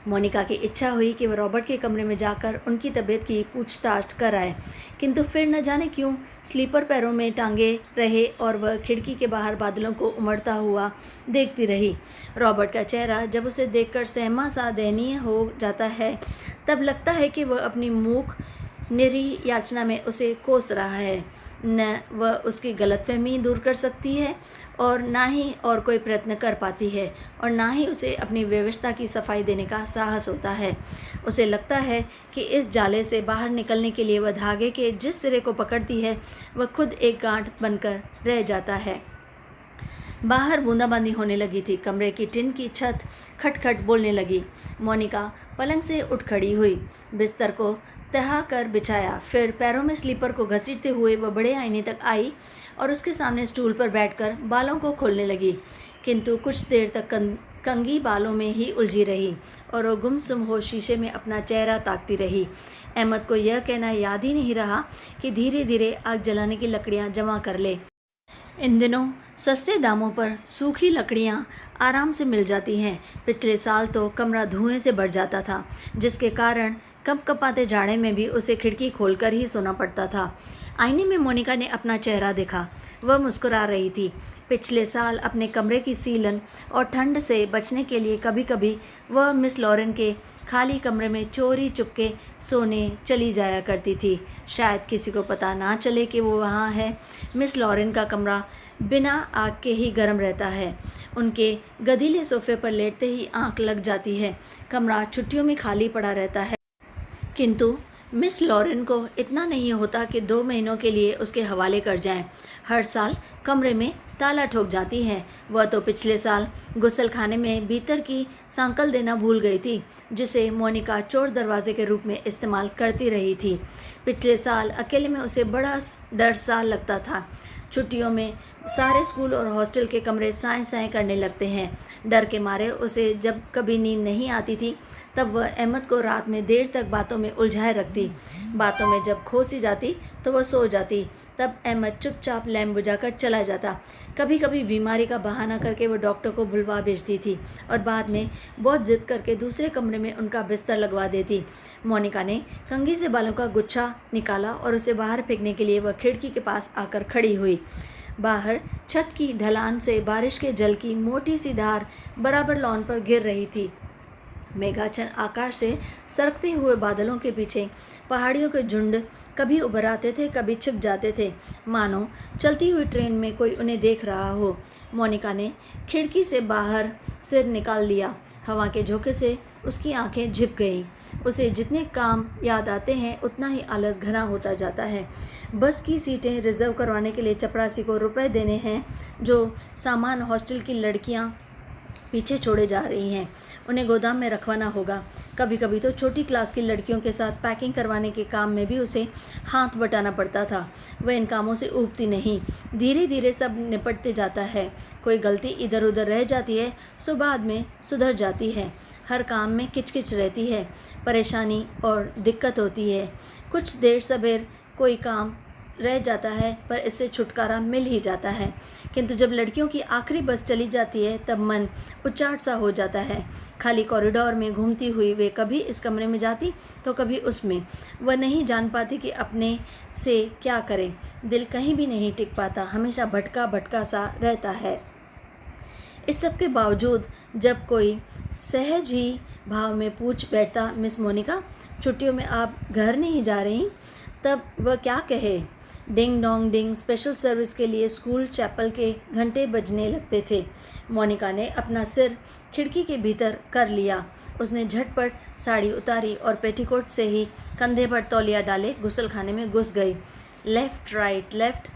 मोनिका की इच्छा हुई कि वह रॉबर्ट के कमरे में जाकर उनकी तबीयत की पूछताछ कर आए, किंतु फिर न जाने क्यों स्लीपर पैरों में टांगे रहे और वह खिड़की के बाहर बादलों को उमड़ता हुआ देखती रही। रॉबर्ट का चेहरा जब उसे देखकर सहमा सा दयनीय हो जाता है, तब लगता है कि वह अपनी मूक निरीह याचना में उसे कोस रहा है। न वह उसकी गलतफहमी दूर कर सकती है और ना ही और कोई प्रयत्न कर पाती है, और ना ही उसे अपनी व्यवस्था की सफाई देने का साहस होता है। उसे लगता है कि इस जाले से बाहर निकलने के लिए वह धागे के जिस सिरे को पकड़ती है वह खुद एक गांठ बनकर रह जाता है। बाहर बूंदाबांदी होने लगी थी। कमरे की टिन की छत खटखट बोलने लगी। मोनिका पलंग से उठ खड़ी हुई, बिस्तर को तह कर बिछाया, फिर पैरों में स्लीपर को घसीटते हुए वह बड़े आईने तक आई और उसके सामने स्टूल पर बैठकर बालों को खोलने लगी, किंतु कुछ देर तक कंघी बालों में ही उलझी रही और वो गुमसुम हो शीशे में अपना चेहरा ताकती रही। अहमद को यह कहना याद ही नहीं रहा कि धीरे धीरे आग जलाने की लकड़ियाँ जमा कर ले। इन दिनों सस्ते दामों पर सूखी लकड़ियाँ आराम से मिल जाती हैं। पिछले साल तो कमरा धुएं से भर जाता था, जिसके कारण कपकपाते जाड़े में भी उसे खिड़की खोलकर ही सोना पड़ता था। आईने में मोनिका ने अपना चेहरा देखा। वह मुस्कुरा रही थी। पिछले साल अपने कमरे की सीलन और ठंड से बचने के लिए कभी कभी वह मिस लॉरेन के खाली कमरे में चोरी चुपके सोने चली जाया करती थी। शायद किसी को पता ना चले कि वो वहाँ है। मिस लॉरेन का कमरा बिना आग के ही गर्म रहता है। उनके गदीले सोफे पर लेटते ही आंख लग जाती है। कमरा छुट्टियों में खाली पड़ा रहता है, किंतु मिस लॉरेन को इतना नहीं होता कि 2 महीनों के लिए उसके हवाले कर जाएं। हर साल कमरे में ताला ठोक जाती हैं। वह तो पिछले साल गुसलखाने में भीतर की सांकल देना भूल गई थी, जिसे मोनिका चोर दरवाजे के रूप में इस्तेमाल करती रही थी। पिछले साल अकेले में उसे बड़ा डर सा लगता था। छुट्टियों में सारे स्कूल और हॉस्टल के कमरे साएं साएं करने लगते हैं। डर के मारे उसे जब कभी नींद नहीं आती थी, तब वह अहमद को रात में देर तक बातों में उलझाए रखती। बातों में जब खो सी जाती तो वह सो जाती। तब अहमद चुपचाप लैम्प बुझाकर चला जाता। कभी कभी बीमारी का बहाना करके वह डॉक्टर को बुलवा भेजती थी और बाद में बहुत जिद करके दूसरे कमरे में उनका बिस्तर लगवा देती। मोनिका ने कंघी से बालों का गुच्छा निकाला और उसे बाहर फेंकने के लिए वह खिड़की के पास आकर खड़ी हुई। बाहर छत की ढलान से बारिश के जल की मोटी सी धार बराबर लॉन पर गिर रही थी। मेघाच्छन्न आकाश से सरकते हुए बादलों के पीछे पहाड़ियों के झुंड कभी उभर आते थे, कभी छिप जाते थे, मानो चलती हुई ट्रेन में कोई उन्हें देख रहा हो। मोनिका ने खिड़की से बाहर सिर निकाल लिया। हवा के झोंके से उसकी आंखें झिप गईं। उसे जितने काम याद आते हैं उतना ही आलस घना होता जाता है। बस की सीटें रिजर्व करवाने के लिए चपरासी को रुपए देने हैं, जो सामान हॉस्टल की लड़कियां पीछे छोड़े जा रही हैं, उन्हें गोदाम में रखवाना होगा। कभी कभी तो छोटी क्लास की लड़कियों के साथ पैकिंग करवाने के काम में भी उसे हाथ बटाना पड़ता था। वह इन कामों से ऊबती नहीं। धीरे धीरे सब निपटते जाता है। कोई गलती इधर उधर रह जाती है सो बाद में सुधर जाती है। हर काम में किचकिच रहती है, परेशानी और दिक्कत होती है। कुछ देर सबेर कोई काम रह जाता है, पर इससे छुटकारा मिल ही जाता है। किंतु जब लड़कियों की आखिरी बस चली जाती है तब मन उचाट सा हो जाता है। खाली कॉरिडोर में घूमती हुई वे कभी इस कमरे में जाती तो कभी उसमें। वह नहीं जान पाती कि अपने से क्या करें। दिल कहीं भी नहीं टिक पाता, हमेशा भटका भटका सा रहता है। इस सब के बावजूद जब कोई सहज ही भाव में पूछ बैठता, मिस मोनिका, छुट्टियों में आप घर नहीं जा रही, तब वह क्या कहे। Ding dong ding, special service के लिए स्कूल चैपल के घंटे बजने लगते थे। मोनिका ने अपना सिर खिड़की के भीतर कर लिया। उसने झटपट साड़ी उतारी और पेटीकोट से ही कंधे पर तौलिया डाले गुसलखाने में घुस गई। Left right left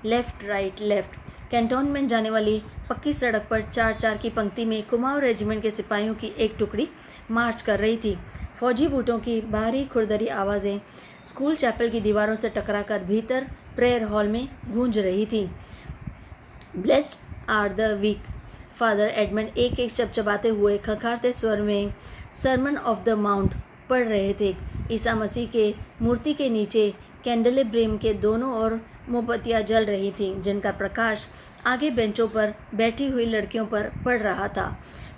left right left. Cantonment जाने वाली पक्की सड़क पर 4-4 की पंक्ति में कुमाऊं रेजिमेंट के सिपाहियों की एक टुकड़ी मार्च कर रही थी। फौजी बूटों की बाहरी खुरदरी आवाज़ें स्कूल चैपल की दीवारों से टकराकर भीतर प्रेयर हॉल में गूंज रही थी। Blessed are the weak, father Edmund एक एक शब्द चबाते हुए खखारते स्वर में सरमन ऑफ द माउंट पढ़ रहे थे। ईसा मसीह के मूर्ति के नीचे कैंडलेब्रेम के दोनों ओर मोमबत्तियाँ जल रही थीं, जिनका प्रकाश आगे बेंचों पर बैठी हुई लड़कियों पर पड़ रहा था।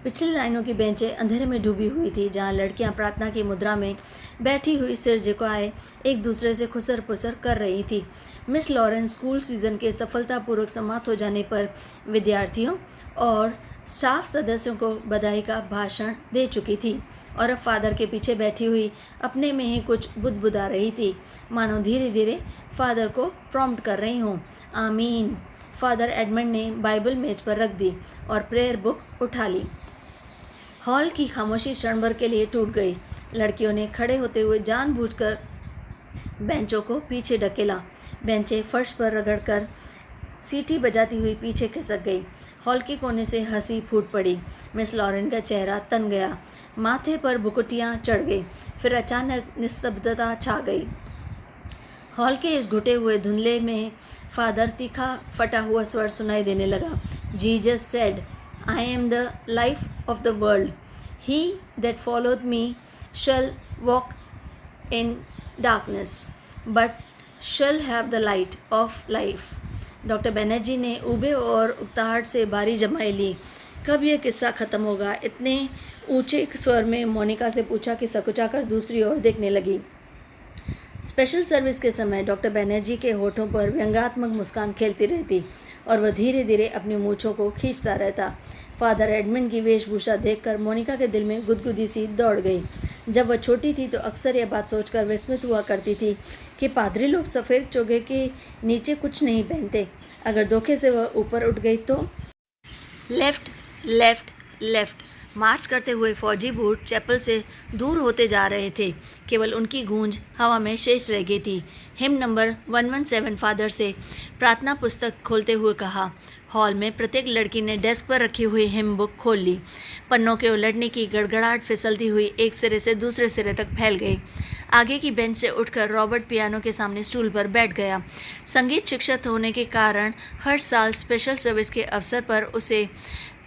पिछली लाइनों की बेंचें अंधेरे में डूबी हुई थी, जहाँ लड़कियां प्रार्थना की मुद्रा में बैठी हुई सिर झुकाए एक दूसरे से खुसर पुसर कर रही थी। मिस लॉरेंस स्कूल सीज़न के सफलतापूर्वक समाप्त हो जाने पर विद्यार्थियों और स्टाफ सदस्यों को बधाई का भाषण दे चुकी थी और अब फादर के पीछे बैठी हुई अपने में ही कुछ बुदबुदा रही थी, मानो धीरे धीरे फादर को प्रॉम्प्ट कर रही हूँ। आमीन। फादर एडमंड ने बाइबल मेज पर रख दी और प्रेयर बुक उठा ली। हॉल की खामोशी क्षण भर के लिए टूट गई। लड़कियों ने खड़े होते हुए जानबूझकर बेंचों को पीछे ढकेला। बेंचें फर्श पर रगड़कर सीटी बजाती हुई पीछे खिसक गई। हॉल के कोने से हंसी फूट पड़ी। मिस लॉरेन का चेहरा तन गया, माथे पर भुकुटियाँ चढ़ गई। फिर अचानक निस्तब्धता छा गई। हॉल के इस घुटे हुए धुंधले में फादर तीखा फटा हुआ स्वर सुनाई देने लगा। Jesus said, I am the life of the world. He that followed me shall walk in darkness but shall have the light of life. Doctor Banerjee ने उबे और उकताहट से बारी जमाई ली। कब यह किस्सा ख़त्म होगा? इतने ऊंचे स्वर में मोनिका से पूछा कि सकुचाकर दूसरी ओर देखने लगी। स्पेशल सर्विस के समय डॉक्टर बनर्जी के होठों पर व्यंग्यात्मक मुस्कान खेलती रहती और वह धीरे धीरे अपनी मूँछों को खींचता रहता। फादर एडमंड की वेशभूषा देखकर मोनिका के दिल में गुदगुदी सी दौड़ गई। जब वह छोटी थी तो अक्सर यह बात सोचकर विस्मित हुआ करती थी कि पादरी लोग सफ़ेद चोगे के नीचे कुछ नहीं पहनते। अगर धोखे से वह ऊपर उठ गई तो। लेफ्ट लेफ्ट लेफ्ट मार्च करते हुए फौजी बूट चैपल से दूर होते जा रहे थे। केवल उनकी गूंज हवा में शेष रह गई थी। हिम नंबर 117 फादर से प्रार्थना पुस्तक खोलते हुए कहा। हॉल में प्रत्येक लड़की ने डेस्क पर रखी हुई हिम बुक खोल ली। पन्नों के उलटने की गड़गड़ाहट फिसलती हुई एक सिरे से दूसरे सिरे तक फैल गई। आगे की बेंच से उठकर रॉबर्ट पियानो के सामने स्टूल पर बैठ गया। संगीत शिक्षक होने के कारण हर साल स्पेशल सर्विस के अवसर पर उसे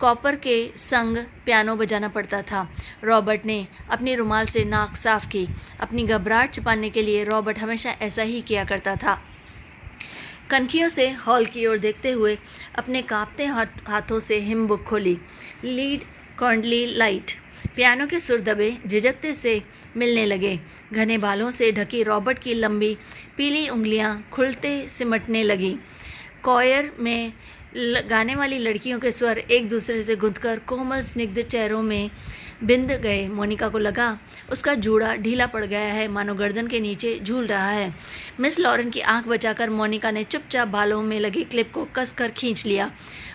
कॉपर के संग पियानो बजाना पड़ता था। रॉबर्ट ने अपनी रुमाल से नाक साफ की। अपनी घबराहट छिपाने के लिए रॉबर्ट हमेशा ऐसा ही किया करता था। कनखियों से हॉल की ओर देखते हुए अपने कांपते हाथों से हिम बुक खोली। Lead kindly light. पियानो के सुर दबे झिझकते से मिलने लगे। घने बालों से ढकी रॉबर्ट की लंबी पीली उंगलियां खुलते सिमटने लगी। कॉयर में गाने वाली लड़कियों के स्वर एक दूसरे से गुंथकर कोमल स्निग्ध चेहरों में बिंद गए। मोनिका को लगा उसका जूड़ा ढीला पड़ गया है, मानो गर्दन के नीचे झूल रहा है। मिस लॉरेन की आंख बचाकर मोनिका ने चुपचाप बालों में लगे क्लिप को कसकर खींच लिया।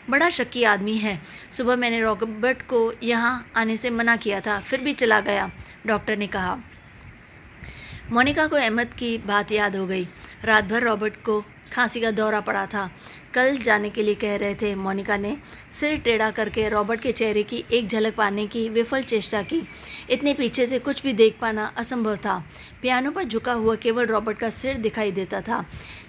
बड़ा शक्की आदमी है। सुबह मैंने रॉबर्ट को यहाँ आने से मना किया था, फिर भी चला गया, डॉक्टर ने कहा। मोनिका को अहमद की बात याद हो गई। रात भर रॉबर्ट को खांसी का दौरा पड़ा था। कल जाने के लिए कह रहे थे। मोनिका ने सिर टेढ़ा करके रॉबर्ट के चेहरे की एक झलक पाने की विफल चेष्टा की। इतने पीछे से कुछ भी देख पाना असंभव था। पियानो पर झुका हुआ केवल रॉबर्ट का सिर दिखाई देता था।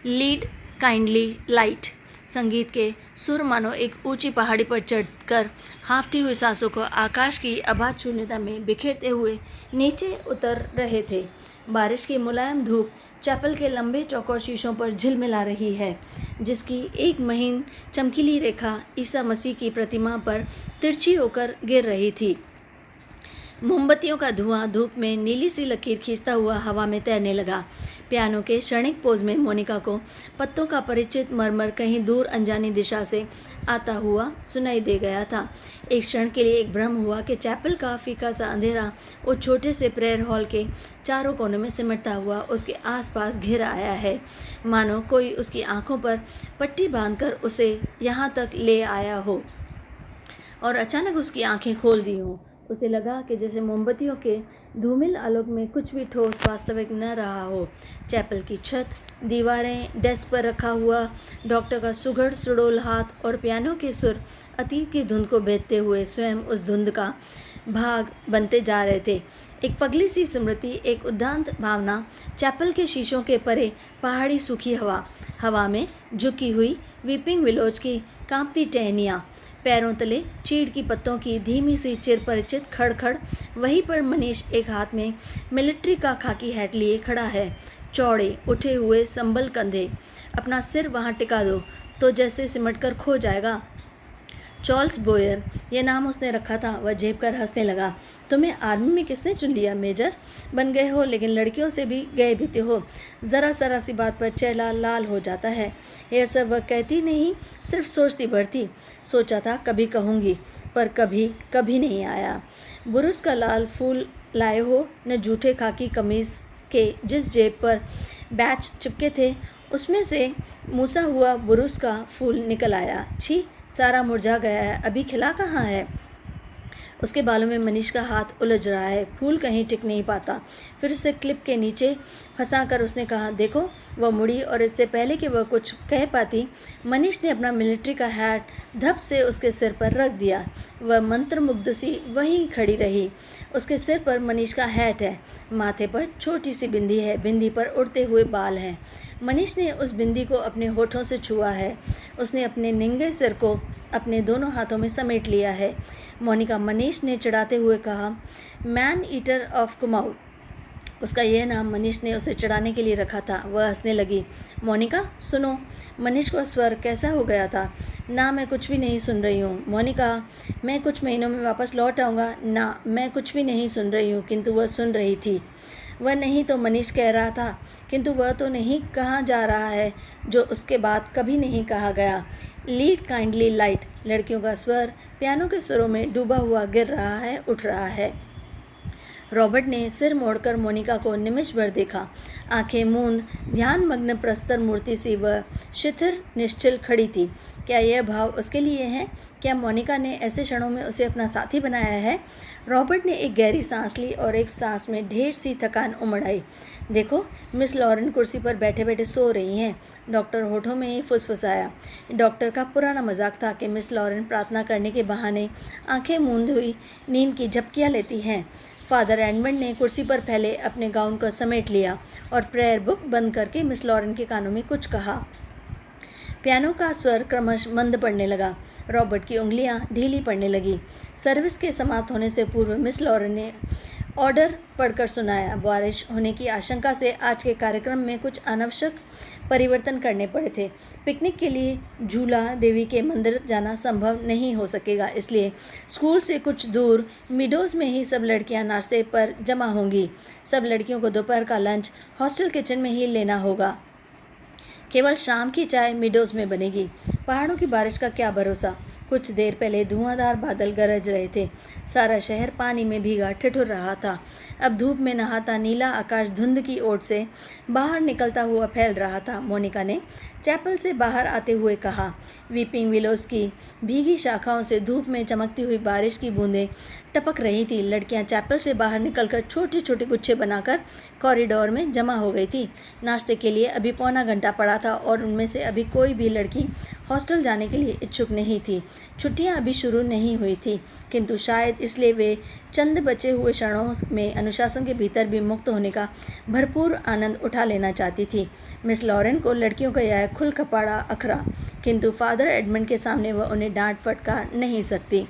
Lead kindly light. संगीत के सुर मानो एक ऊंची पहाड़ी पर चढ़कर हाँफती हुई सांसों को आकाश की अबाध शून्यता में बिखेरते हुए नीचे उतर रहे थे। बारिश की मुलायम धूप चैपल के लंबे चौकोर शीशों पर झिलमिला रही है, जिसकी एक महीन चमकीली रेखा ईसा मसीह की प्रतिमा पर तिरछी होकर गिर रही थी। मोमबत्तियों का धुआं धूप में नीली सी लकीर खींचता हुआ हवा में तैरने लगा। पियानो के क्षणिक पोज में मोनिका को पत्तों का परिचित मरमर कहीं दूर अनजानी दिशा से आता हुआ सुनाई दे गया था। एक क्षण के लिए एक भ्रम हुआ कि चैपल का फीका सा अंधेरा उस छोटे से प्रेयर हॉल के चारों कोनों में सिमटता हुआ उसके आसपास घिर आया है, मानो कोई उसकी आंखों पर पट्टी बांधकर उसे यहाँ तक ले आया हो और अचानक उसकी आंखें खोल दी हों। उसे लगा कि जैसे मोमबत्तियों के धूमिल आलोक में कुछ भी ठोस वास्तविक न रहा हो। चैपल की छत, दीवारें, डेस्क पर रखा हुआ डॉक्टर का सुघड़ सुडौल हाथ और पियानो के सुर अतीत की धुंध को भेदते हुए स्वयं उस धुंध का भाग बनते जा रहे थे। एक पगली सी स्मृति, एक उद्दांत भावना, चैपल के शीशों के परे पहाड़ी सूखी हवा में झुकी हुई वीपिंग विलोज की कांपती टहनियाँ, पैरों तले चीड़ की पत्तों की धीमी सी चिरपरिचित खड़खड़। वहीं पर मनीष एक हाथ में मिलिट्री का खाकी हैट लिए खड़ा है, चौड़े उठे हुए संबल कंधे। अपना सिर वहाँ टिका दो तो जैसे सिमटकर खो जाएगा। चार्ल्स बोयर, यह नाम उसने रखा था। वह झेप कर हंसने लगा। तुम्हें आर्मी में किसने चुन लिया? मेजर बन गए हो, लेकिन लड़कियों से भी गए बीते हो। ज़रा सी बात पर चेहरा लाल हो जाता है। यह सब वह कहती नहीं, सिर्फ सोचती बढ़ती। सोचा था कभी कहूँगी, पर कभी नहीं आया। बुरुस का लाल फूल लाए हो न झूठे खाकी कमीज़ के जिस जेब पर बैच चिपके थे उसमें से मूसा हुआ बुरुस का फूल निकल आया। छी, सारा मुरझा गया है, अभी खिला कहाँ है? उसके बालों में मनीष का हाथ उलझ रहा है, फूल कहीं टिक नहीं पाता। फिर उसे क्लिप के नीचे फंसाकर उसने कहा, देखो। वह मुड़ी और इससे पहले कि वह कुछ कह पाती, मनीष ने अपना मिलिट्री का हैट धप से उसके सिर पर रख दिया। वह मंत्रमुग्ध सी वहीं खड़ी रही। उसके सिर पर मनीष का हैट है, माथे पर छोटी सी बिंदी है, बिंदी पर उड़ते हुए बाल हैं। मनीष ने उस बिंदी को अपने होठों से छुआ है। उसने अपने निंगे सिर को अपने दोनों हाथों में समेट लिया है। मोनिका, मनीष ने चिढ़ाते हुए कहा, मैन ईटर ऑफ कुमाऊँ। उसका यह नाम मनीष ने उसे चिढ़ाने के लिए रखा था। वह हंसने लगी। मोनिका, सुनो। मनीष का स्वर कैसा हो गया था। ना, मैं कुछ भी नहीं सुन रही हूँ। मोनिका, मैं कुछ महीनों में वापस लौट आऊँगा। ना, मैं कुछ भी नहीं सुन रही हूँ। किंतु वह सुन रही थी। वह नहीं तो मनीष कह रहा था, किंतु वह तो नहीं कहा जा रहा है जो उसके बाद कभी नहीं कहा गया। Lead kindly light. लड़कियों का स्वर पियानो के सुरों में डूबा हुआ गिर रहा है, उठ रहा है। रॉबर्ट ने सिर मोड़कर मोनिका को निमिष भर देखा। आंखें मूंद ध्यान मग्न प्रस्तर मूर्ति सी वह शिथिर निश्चल खड़ी थी। क्या यह भाव उसके लिए है? क्या मोनिका ने ऐसे क्षणों में उसे अपना साथी बनाया है? रॉबर्ट ने एक गहरी सांस ली और एक सांस में ढेर सी थकान उमड़ आई। देखो, मिस लॉरेन कुर्सी पर बैठे बैठे सो रही हैं। डॉक्टर होठों में ही फुसफुसाया। डॉक्टर का पुराना मजाक था कि मिस लॉरेन प्रार्थना करने के बहाने आंखें मूंद हुई नींद की झपकियाँ लेती हैं। फादर एडमंड ने कुर्सी पर फैले अपने गाउन को समेट लिया और प्रेयर बुक बंद करके मिस लॉरेन के कानों में कुछ कहा। पियानो का स्वर क्रमश मंद पड़ने लगा। रॉबर्ट की उंगलियां ढीली पड़ने लगी। सर्विस के समाप्त होने से पूर्व मिस लॉरेन ने ऑर्डर पढ़कर सुनाया। बारिश होने की आशंका से आज के कार्यक्रम में कुछ अनावश्यक परिवर्तन करने पड़े थे। पिकनिक के लिए झूला देवी के मंदिर जाना संभव नहीं हो सकेगा, इसलिए स्कूल से कुछ दूर मीडोज़ में ही सब लड़कियां नाश्ते पर जमा होंगी। सब लड़कियों को दोपहर का लंच हॉस्टल किचन में ही लेना होगा। केवल शाम की चाय मीडोज़ में बनेगी। पहाड़ों की बारिश का क्या भरोसा। कुछ देर पहले धुआंधार बादल गरज रहे थे। सारा शहर पानी में भीगा ठिठुर रहा था। अब धूप में नहाता नीला आकाश धुंध की ओट से बाहर निकलता हुआ फैल रहा था। मोनिका ने चैपल से बाहर आते हुए कहा। वीपिंग विलोज की भीगी शाखाओं से धूप में चमकती हुई बारिश की बूंदें टपक रही थी। लड़कियां चैपल से बाहर निकलकर छोटे छोटे गुच्छे बनाकर कॉरिडोर में जमा हो गई थी। नाश्ते के लिए अभी पौना घंटा पड़ा था और उनमें से अभी कोई भी लड़की हॉस्टल जाने के लिए इच्छुक नहीं थी। छुट्टियां अभी शुरू नहीं हुई थी, किंतु शायद इसलिए वे चंद बचे हुए क्षणों में अनुशासन के भीतर भी मुक्त होने का भरपूर आनंद उठा लेना चाहती थी। मिस लॉरेन को लड़कियों का यह खुल खपाड़ा अखरा, किंतु फादर एडमंड के सामने वह उन्हें डांट फटकार नहीं सकती।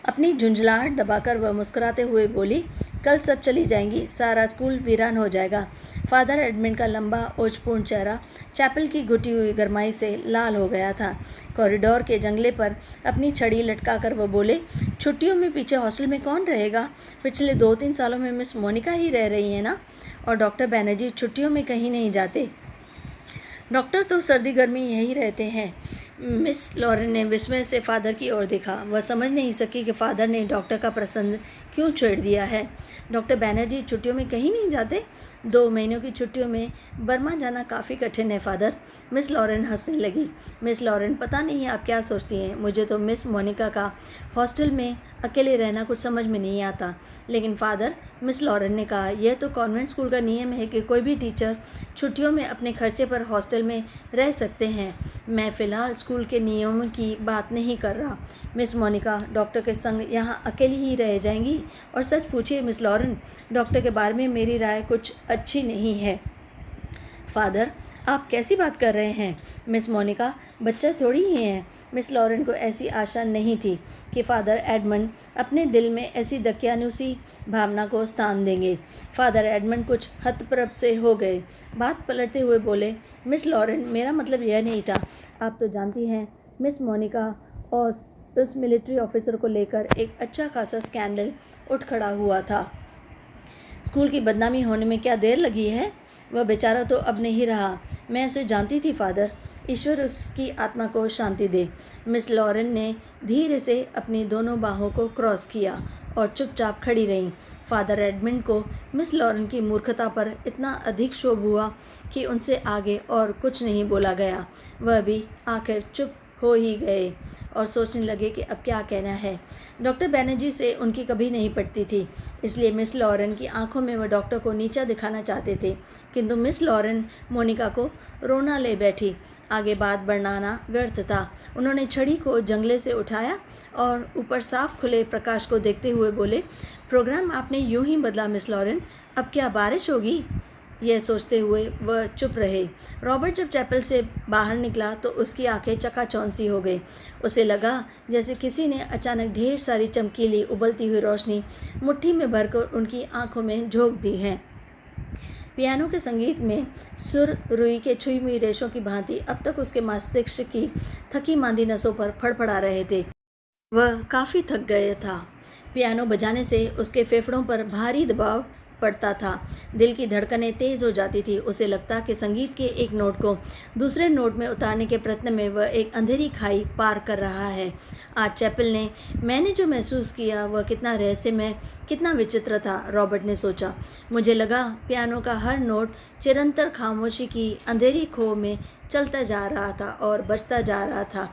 अपनी झुंझलाहट दबाकर वह मुस्कुराते हुए बोली, कल सब चली जाएंगी, सारा स्कूल वीरान हो जाएगा। फादर एडमंड का लंबा ओजपूर्ण चेहरा चैपल की घुटी हुई गरमाई से लाल हो गया था। कॉरिडोर के जंगले पर अपनी छड़ी लटकाकर वह बोले, छुट्टियों में पीछे हॉस्टल में कौन रहेगा? पिछले 2-3 सालों में मिस मोनिका ही रह रही है ना? और डॉक्टर बैनर्जी छुट्टियों में कहीं नहीं जाते। डॉक्टर तो सर्दी गर्मी यहीं रहते हैं। मिस लॉरेन ने विस्मय से फादर की ओर देखा। वह समझ नहीं सकी कि फादर ने डॉक्टर का प्रसंग क्यों छेड़ दिया है। डॉक्टर बैनर्जी छुट्टियों में कहीं नहीं जाते? 2 महीनों की छुट्टियों में बर्मा जाना काफ़ी कठिन है फादर। मिस लॉरेन हंसने लगी। मिस लॉरेन, पता नहीं आप क्या सोचती हैं, मुझे तो मिस मोनिका का हॉस्टल में अकेले रहना कुछ समझ में नहीं आता। लेकिन फादर, मिस लॉरेन ने कहा, यह तो कॉन्वेंट स्कूल का नियम है कि कोई भी टीचर छुट्टियों में अपने खर्चे पर हॉस्टल में रह सकते हैं। मैं फ़िलहाल स्कूल के नियमों की बात नहीं कर रहा। मिस मोनिका डॉक्टर के संग यहाँ अकेली ही रह जाएंगी। और सच पूछिए मिस लॉरेन, डॉक्टर के बारे में मेरी राय कुछ अच्छी नहीं है। फादर, आप कैसी बात कर रहे हैं? मिस मोनिका बच्चा थोड़ी ही हैं। मिस लॉरेन को ऐसी आशा नहीं थी कि फादर एडमंड अपने दिल में ऐसी दकियानुसी भावना को स्थान देंगे। फादर एडमंड कुछ हतप्रभ से हो गए। बात पलटते हुए बोले, मिस लॉरेन, मेरा मतलब यह नहीं था। आप तो जानती हैं मिस मोनिका और उस मिलिट्री ऑफिसर को लेकर एक अच्छा खासा स्कैंडल उठ खड़ा हुआ था। स्कूल की बदनामी होने में क्या देर लगी है? वह बेचारा तो अब नहीं रहा। मैं उसे जानती थी फादर। ईश्वर उसकी आत्मा को शांति दे। मिस लॉरेन ने धीरे से अपनी दोनों बाहों को क्रॉस किया और चुपचाप खड़ी रहीं। फादर एडमंड को मिस लॉरेन की मूर्खता पर इतना अधिक क्षोभ हुआ कि उनसे आगे और कुछ नहीं बोला गया। वह भी आखिर चुप हो ही गए और सोचने लगे कि अब क्या कहना है। डॉक्टर बैनर्जी से उनकी कभी नहीं पटती थी, इसलिए मिस लॉरेन की आंखों में वह डॉक्टर को नीचा दिखाना चाहते थे। किंतु मिस लॉरेन मोनिका को रोना ले बैठी। आगे बात बढ़ाना व्यर्थ था। उन्होंने छड़ी को जंगले से उठाया और ऊपर साफ खुले प्रकाश को देखते हुए बोले, प्रोग्राम आपने यूं ही बदला मिस लॉरेन, अब क्या बारिश होगी? यह सोचते हुए वह चुप रहे। रॉबर्ट जब चैपल से बाहर निकला तो उसकी आंखें चकाचौंध सी हो गई। उसे लगा जैसे किसी ने अचानक ढेर सारी चमकीली उबलती हुई रोशनी मुट्ठी में भरकर उनकी आंखों में झोंक दी है। पियानो के संगीत में सुर रुई के छुई हुई रेशों की भांति अब तक उसके मस्तिष्क की थकी मांदी नसों पर फड़फड़ा रहे थे। वह काफ़ी थक गया था। पियानो बजाने से उसके फेफड़ों पर भारी दबाव पड़ता था। दिल की धड़कनें तेज़ हो जाती थी। उसे लगता कि संगीत के एक नोट को दूसरे नोट में उतारने के प्रयत्न में वह एक अंधेरी खाई पार कर रहा है। आज चैपल ने मैंने जो महसूस किया वह कितना रहस्यमय, कितना विचित्र था, रॉबर्ट ने सोचा। मुझे लगा पियानो का हर नोट चिरंतर खामोशी की अंधेरी खो में चलता जा रहा था और बजता जा रहा था।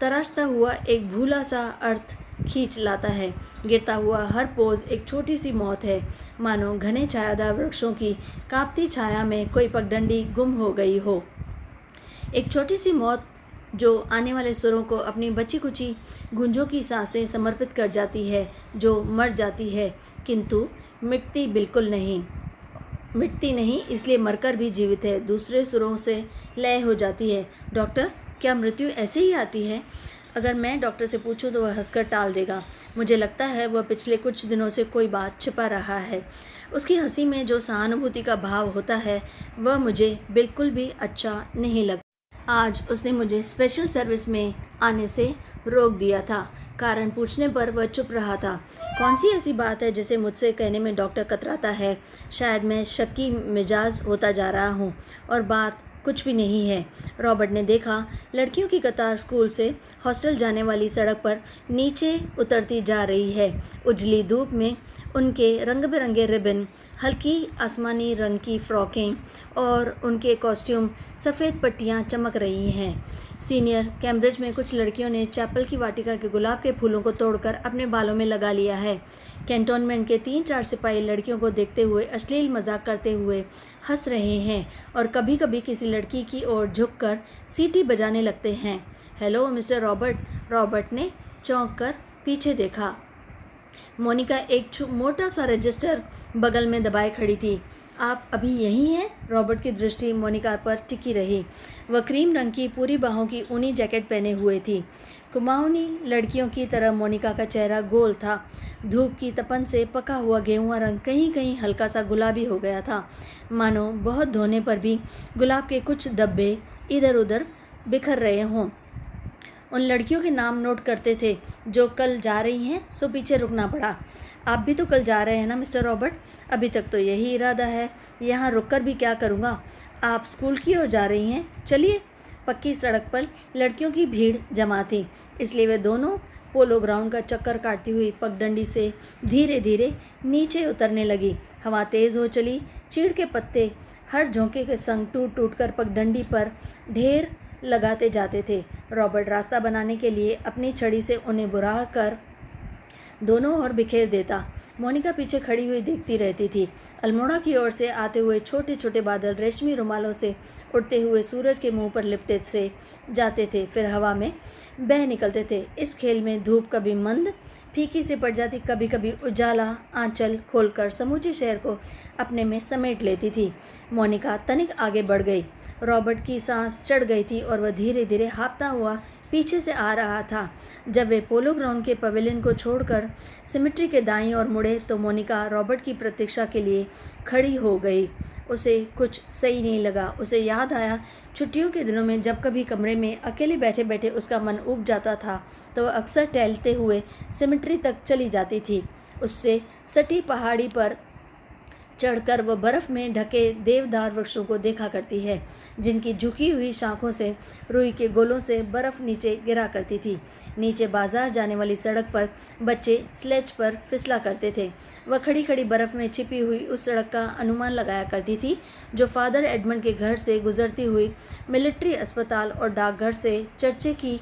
तराशता हुआ एक भूला सा अर्थ खींच लाता है। गिरता हुआ हर पोज एक छोटी सी मौत है, मानो घने छायादार वृक्षों की कांपती छाया में कोई पगडंडी गुम हो गई हो। एक छोटी सी मौत जो आने वाले सुरों को अपनी बची कुची गुंजों की सांसें समर्पित कर जाती है, जो मर जाती है किंतु मिटती बिल्कुल नहीं। मिटती नहीं इसलिए मरकर भी जीवित है, दूसरे सुरों से लय हो जाती है। डॉक्टर, क्या मृत्यु ऐसे ही आती है? अगर मैं डॉक्टर से पूछूं तो वह हंसकर टाल देगा। मुझे लगता है वह पिछले कुछ दिनों से कोई बात छिपा रहा है। उसकी हंसी में जो सहानुभूति का भाव होता है वह मुझे बिल्कुल भी अच्छा नहीं लगता। आज उसने मुझे स्पेशल सर्विस में आने से रोक दिया था। कारण पूछने पर वह चुप रहा था। कौन सी ऐसी बात है जिसे मुझसे कहने में डॉक्टर कतराता है? शायद मैं शक्की मिजाज होता जा रहा हूँ और बात कुछ भी नहीं है। रॉबर्ट ने देखा लड़कियों की कतार स्कूल से हॉस्टल जाने वाली सड़क पर नीचे उतरती जा रही है। उजली धूप में उनके रंग बिरंगे रिबन, हल्की आसमानी रंग की फ्रॉकें और उनके कॉस्ट्यूम सफ़ेद पट्टियाँ चमक रही हैं। सीनियर कैम्ब्रिज में कुछ लड़कियों ने चैपल की वाटिका के गुलाब के फूलों को तोड़कर अपने बालों में लगा लिया है। कैंटोनमेंट के 3-4 सिपाही लड़कियों को देखते हुए अश्लील मजाक करते हुए हंस रहे हैं और कभी कभी किसी लड़की की ओर झुककर सीटी बजाने लगते हैं। Hello mister Robert. रॉबर्ट ने चौंक कर पीछे देखा। मोनिका एक मोटा सा रजिस्टर बगल में दबाए खड़ी थी। आप अभी यहीं हैं? रॉबर्ट की दृष्टि मोनिका पर टिकी रही। वह क्रीम रंग की पूरी बाहों की ऊनी जैकेट पहने हुए थी। कुमाऊनी लड़कियों की तरह मोनिका का चेहरा गोल था। धूप की तपन से पका हुआ गेहुआ रंग कहीं कहीं हल्का सा गुलाबी हो गया था, मानो बहुत धोने पर भी गुलाब के कुछ धब्बे इधर उधर बिखर रहे हों। उन लड़कियों के नाम नोट करते थे जो कल जा रही हैं, सो पीछे रुकना पड़ा। आप भी तो कल जा रहे हैं ना मिस्टर रॉबर्ट? अभी तक तो यही इरादा है। यहाँ रुककर भी क्या करूँगा? आप स्कूल की ओर जा रही हैं? चलिए। पक्की सड़क पर लड़कियों की भीड़ जमा थी, इसलिए वे दोनों पोलो ग्राउंड का चक्कर काटती हुई पगडंडी से धीरे धीरे नीचे उतरने लगी। हवा तेज़ हो चली। चीड़ के पत्ते हर झोंके के संग टूट टूट कर पगडंडी पर ढेर लगाते जाते थे। रॉबर्ट रास्ता बनाने के लिए अपनी छड़ी से उन्हें बुरा कर दोनों ओर बिखेर देता। मोनिका पीछे खड़ी हुई देखती रहती थी। अल्मोड़ा की ओर से आते हुए छोटे छोटे बादल रेशमी रुमालों से उड़ते हुए सूरज के मुंह पर लिपटे से जाते थे, फिर हवा में बह निकलते थे। इस खेल में धूप कभी मंद फीकी सी पड़ जाती, कभी कभी उजाला आंचल खोलकर समूचे शहर को अपने में समेट लेती थी। मोनिका तनिक आगे बढ़ गई। रॉबर्ट की सांस चढ़ गई थी और वह धीरे धीरे हाँफता हुआ पीछे से आ रहा था। जब वे पोलो ग्राउंड के पवेलियन को छोड़कर सिमेट्री के दाईं ओर मुड़े तो मोनिका रॉबर्ट की प्रतीक्षा के लिए खड़ी हो गई। उसे कुछ सही नहीं लगा। उसे याद आया छुट्टियों के दिनों में जब कभी कमरे में अकेले बैठे बैठे उसका मन ऊब जाता था तो वह अक्सर टहलते हुए सिमेट्री तक चली जाती थी। उससे सटी पहाड़ी पर चढ़कर वह बर्फ़ में ढके देवदार वृक्षों को देखा करती है, जिनकी झुकी हुई शाखों से रुई के गोलों से बर्फ़ नीचे गिरा करती थी। नीचे बाजार जाने वाली सड़क पर बच्चे स्लेज पर फिसला करते थे। वह खड़ी खड़ी बर्फ़ में छिपी हुई उस सड़क का अनुमान लगाया करती थी जो फादर एडमंड के घर से गुजरती हुई मिलिट्री अस्पताल और डाकघर से चर्चे की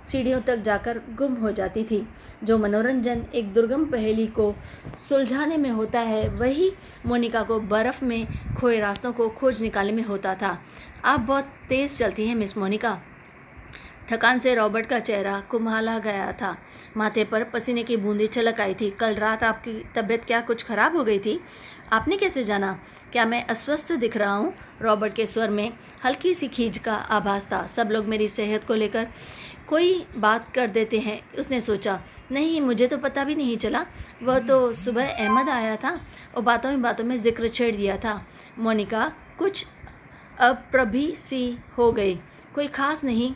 सीढ़ियों तक जाकर गुम हो जाती थी। जो मनोरंजन एक दुर्गम पहेली को सुलझाने में होता है, वही मोनिका को बर्फ़ में खोए रास्तों को खोज निकालने में होता था। आप बहुत तेज़ चलती हैं मिस मोनिका। थकान से रॉबर्ट का चेहरा कुम्हाला गया था। माथे पर पसीने की बूंदें छलक आई थी। कल रात आपकी तबीयत क्या कुछ खराब हो गई थी? आपने कैसे जाना? क्या मैं अस्वस्थ दिख रहा हूँ? रॉबर्ट के स्वर में हल्की सी खींच का आभास था। सब लोग मेरी सेहत को लेकर कोई बात कर देते हैं, उसने सोचा। नहीं, मुझे तो पता भी नहीं चला। वह तो सुबह अहमद आया था और बातों में जिक्र छेड़ दिया था। मोनिका कुछ अप्रभी सी हो गई। कोई खास नहीं,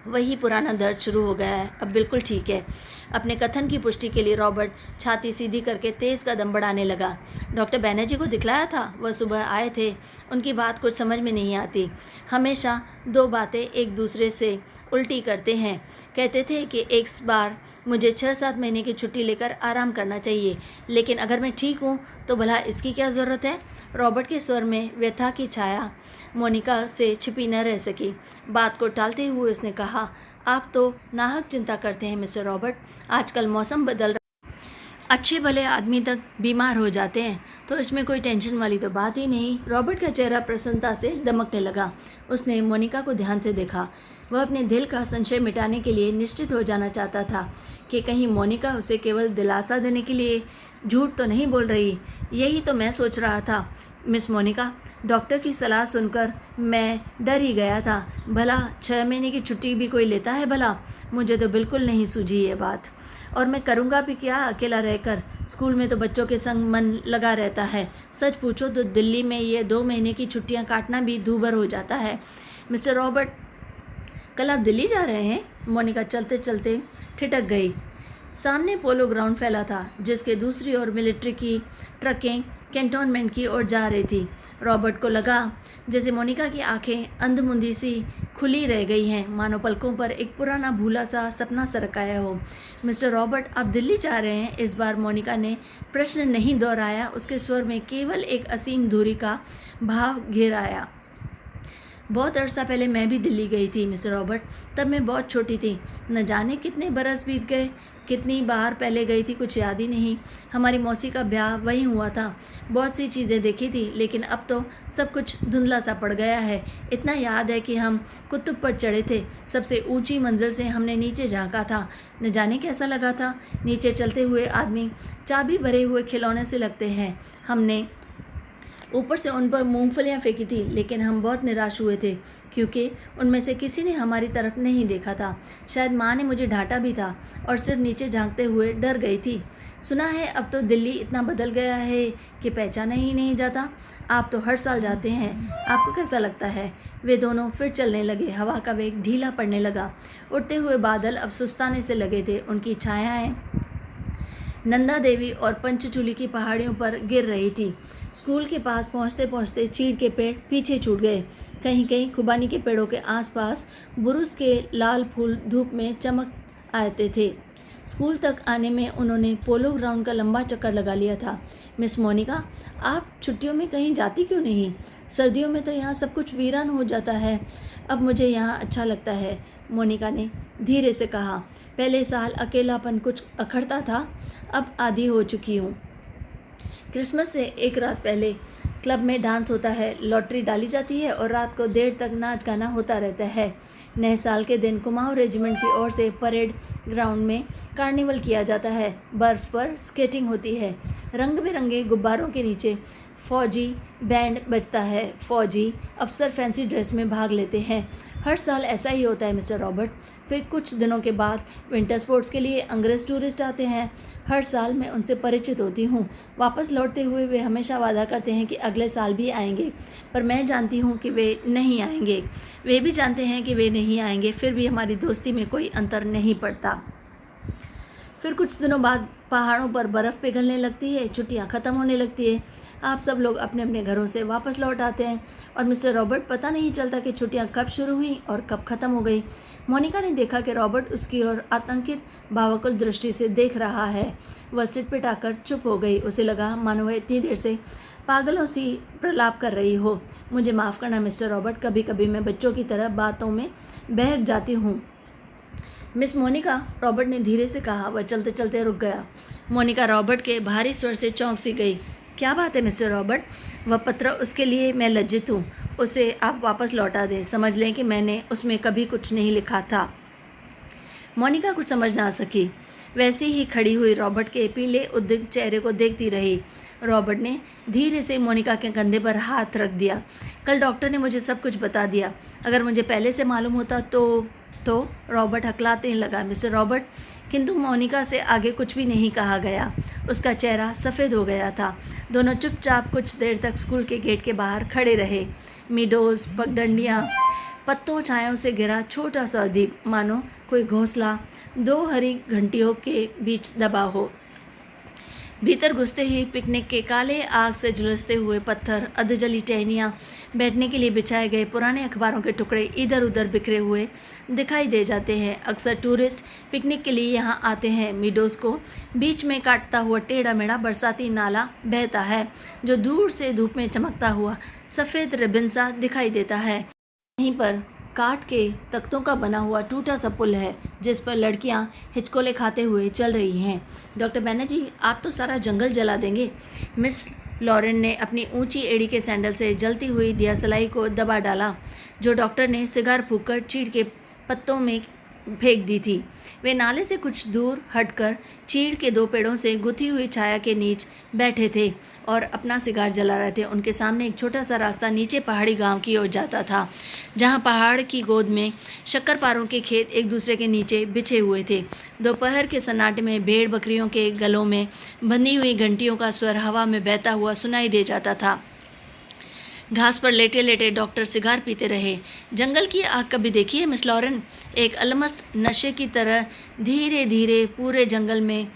वही पुराना दर्द शुरू हो गया है। अब बिल्कुल ठीक है। अपने कथन की पुष्टि के लिए रॉबर्ट छाती सीधी करके तेज़ कदम बढ़ाने लगा। डॉक्टर बैनर्जी को दिखलाया था? वह सुबह आए थे। उनकी बात कुछ समझ में नहीं आती। हमेशा दो बातें एक दूसरे से उल्टी करते हैं। कहते थे कि एक बार मुझे 6-7 महीने की छुट्टी लेकर आराम करना चाहिए, लेकिन अगर मैं ठीक हूँ तो भला इसकी क्या ज़रूरत है? रॉबर्ट के स्वर में व्यथा की छाया मोनिका से छिपी न रह सकी। बात को टालते हुए उसने कहा, आप तो नाहक चिंता करते हैं मिस्टर रॉबर्ट। आजकल मौसम बदल रहा, अच्छे भले आदमी तक बीमार हो जाते हैं, तो इसमें कोई टेंशन वाली तो बात ही नहीं। रॉबर्ट का चेहरा प्रसन्नता से दमकने लगा। उसने मोनिका को ध्यान से देखा। वह अपने दिल का संशय मिटाने के लिए निश्चित हो जाना चाहता था कि कहीं मोनिका उसे केवल दिलासा देने के लिए झूठ तो नहीं बोल रही। यही तो मैं सोच रहा था मिस मोनिका। डॉक्टर की सलाह सुनकर मैं डर ही गया था। भला 6 महीने की छुट्टी भी कोई लेता है भला? मुझे तो बिल्कुल नहीं सूझी ये बात। और मैं करूँगा भी क्या अकेला रहकर? स्कूल में तो बच्चों के संग मन लगा रहता है। सच पूछो तो दिल्ली में ये 2 महीने की छुट्टियाँ काटना भी दूभर हो जाता है। मिस्टर रॉबर्ट, कल आप दिल्ली जा रहे हैं? मोनिका चलते चलते ठिठक गई। सामने पोलो ग्राउंड फैला था, जिसके दूसरी ओर मिलिट्री की ट्रकें कैंटोनमेंट की ओर जा रही थी। रॉबर्ट को लगा जैसे मोनिका की आंखें अंधमुंदी सी खुली रह गई हैं, मानो पलकों पर एक पुराना भूला सा सपना सरक आया हो। मिस्टर रॉबर्ट, आप दिल्ली जा रहे हैं? इस बार मोनिका ने प्रश्न नहीं दोहराया। उसके स्वर में केवल एक असीम दूरी का भाव घेर आया। बहुत अरसा पहले मैं भी दिल्ली गई थी मिस्टर रॉबर्ट। तब मैं बहुत छोटी थी। न जाने कितने बरस बीत गए, कितनी बार पहले गई थी कुछ याद ही नहीं। हमारी मौसी का ब्याह वहीं हुआ था। बहुत सी चीज़ें देखी थी, लेकिन अब तो सब कुछ धुंधला सा पड़ गया है। इतना याद है कि हम कुतुब पर चढ़े थे। सबसे ऊंची मंजिल से हमने नीचे झांका था। न जाने कैसा लगा था। नीचे चलते हुए आदमी चाबी भरे हुए खिलौने से लगते हैं। हमने ऊपर से उन पर मूंगफलियाँ फेंकी थी, लेकिन हम बहुत निराश हुए थे क्योंकि उनमें से किसी ने हमारी तरफ नहीं देखा था। शायद माँ ने मुझे डांटा भी था और सिर्फ नीचे झांकते हुए डर गई थी। सुना है अब तो दिल्ली इतना बदल गया है कि पहचाना ही नहीं जाता। आप तो हर साल जाते हैं, आपको कैसा लगता है? वे दोनों फिर चलने लगे। हवा का वेग ढीला पड़ने लगा। उड़ते हुए बादल अब सुस्ताने से लगे थे। उनकी छायाएँ नंदा देवी और पंचचूली की पहाड़ियों पर गिर रही थी। स्कूल के पास पहुंचते पहुंचते चीड़ के पेड़ पीछे छूट गए। कहीं कहीं खुबानी के पेड़ों के आसपास बुरुस के लाल फूल धूप में चमक आते थे। स्कूल तक आने में उन्होंने पोलो ग्राउंड का लंबा चक्कर लगा लिया था। मिस मोनिका, आप छुट्टियों में कहीं जाती क्यों नहीं? सर्दियों में तो यहाँ सब कुछ वीरान हो जाता है। अब मुझे यहाँ अच्छा लगता है, मोनिका ने धीरे से कहा। पहले साल अकेलापन कुछ अखड़ता था, अब आदी हो चुकी हूँ। क्रिसमस से एक रात पहले क्लब में डांस होता है, लॉटरी डाली जाती है और रात को देर तक नाच गाना होता रहता है। नए साल के दिन कुमाऊं रेजिमेंट की ओर से परेड ग्राउंड में कार्निवल किया जाता है। बर्फ़ पर स्केटिंग होती है। रंग बिरंगे गुब्बारों के नीचे फौजी बैंड बजता है। फौजी अफसर फैंसी ड्रेस में भाग लेते हैं। हर साल ऐसा ही होता है मिस्टर रॉबर्ट। फिर कुछ दिनों के बाद विंटर स्पोर्ट्स के लिए अंग्रेज़ टूरिस्ट आते हैं। हर साल मैं उनसे परिचित होती हूँ। वापस लौटते हुए वे हमेशा वादा करते हैं कि अगले साल भी आएंगे, पर मैं जानती हूँ कि वे नहीं आएंगे। वे भी जानते हैं कि वे नहीं आएंगे, फिर भी हमारी दोस्ती में कोई अंतर नहीं पड़ता। फिर कुछ दिनों बाद पहाड़ों पर बर्फ़ पिघलने लगती है, छुट्टियां ख़त्म होने लगती है। आप सब लोग अपने अपने घरों से वापस लौट आते हैं और मिस्टर रॉबर्ट पता नहीं चलता कि छुट्टियां कब शुरू हुई और कब ख़त्म हो गई। मोनिका ने देखा कि रॉबर्ट उसकी ओर आतंकित भावुक दृष्टि से देख रहा है। वह सिटपिटाकर चुप हो गई। उसे लगा मानो वह इतनी देर से पागलों सी प्रलाप कर रही हो। मुझे माफ़ करना मिस्टर रॉबर्ट, कभी कभी मैं बच्चों की तरह बातों में बहक जाती हूँ। मिस मोनिका, रॉबर्ट ने धीरे से कहा। वह चलते चलते रुक गया। मोनिका रॉबर्ट के भारी स्वर से चौंक सी गई। क्या बात है मिस्टर रॉबर्ट? वह पत्र, उसके लिए मैं लज्जित हूँ। उसे आप वापस लौटा दें। समझ लें कि मैंने उसमें कभी कुछ नहीं लिखा था। मोनिका कुछ समझ ना सकी। वैसे ही खड़ी हुई रॉबर्ट के पीले उद्विग्न चेहरे को देखती रही। रॉबर्ट ने धीरे से मोनिका के कंधे पर हाथ रख दिया। कल डॉक्टर ने मुझे सब कुछ बता दिया। अगर मुझे पहले से मालूम होता तो रॉबर्ट हकलाने लगा। मिस्टर रॉबर्ट, किंतु मोनिका से आगे कुछ भी नहीं कहा गया। उसका चेहरा सफ़ेद हो गया था। दोनों चुपचाप कुछ देर तक स्कूल के गेट के बाहर खड़े रहे। मीडोज़, पगडंडियाँ, पत्तों छायों से घिरा छोटा सा द्वीप, मानो कोई घोंसला दो हरी घंटियों के बीच दबा हो। भीतर घुसते ही पिकनिक के काले आग से झुलसते हुए पत्थर, अधजली टहनियाँ, बैठने के लिए बिछाए गए पुराने अखबारों के टुकड़े इधर उधर बिखरे हुए दिखाई दे जाते हैं। अक्सर टूरिस्ट पिकनिक के लिए यहाँ आते हैं। मीडोज़ को बीच में काटता हुआ टेढ़ा मेढ़ा बरसाती नाला बहता है, जो दूर से धूप में चमकता हुआ सफ़ेद रिबन सा दिखाई देता है। वहीं पर काठ के तख्तों का बना हुआ टूटा सा पुल है, जिस पर लड़कियां हिचकोले खाते हुए चल रही हैं। डॉक्टर बैनर्जी, आप तो सारा जंगल जला देंगे। मिस लॉरेन ने अपनी ऊंची एड़ी के सैंडल से जलती हुई दियासलाई को दबा डाला, जो डॉक्टर ने सिगार फूंककर चीड़ के पत्तों में फेंक दी थी। वे नाले से कुछ दूर हटकर चीड़ के दो पेड़ों से गुथी हुई छाया के नीचे बैठे थे और अपना सिगार जला रहे थे। उनके सामने एक छोटा सा रास्ता नीचे पहाड़ी गांव की ओर जाता था, जहां पहाड़ की गोद में शक्करपारों के खेत एक दूसरे के नीचे बिछे हुए थे। दोपहर के सन्नाटे में भेड़ बकरियों के गलों में बंधी हुई घंटियों का स्वर हवा में बहता हुआ सुनाई दे जाता था। घास पर लेटे लेटे डॉक्टर सिगार पीते रहे। जंगल की आग कभी देखी है मिस लॉरेन? एक अलमस्त नशे की तरह धीरे धीरे पूरे जंगल में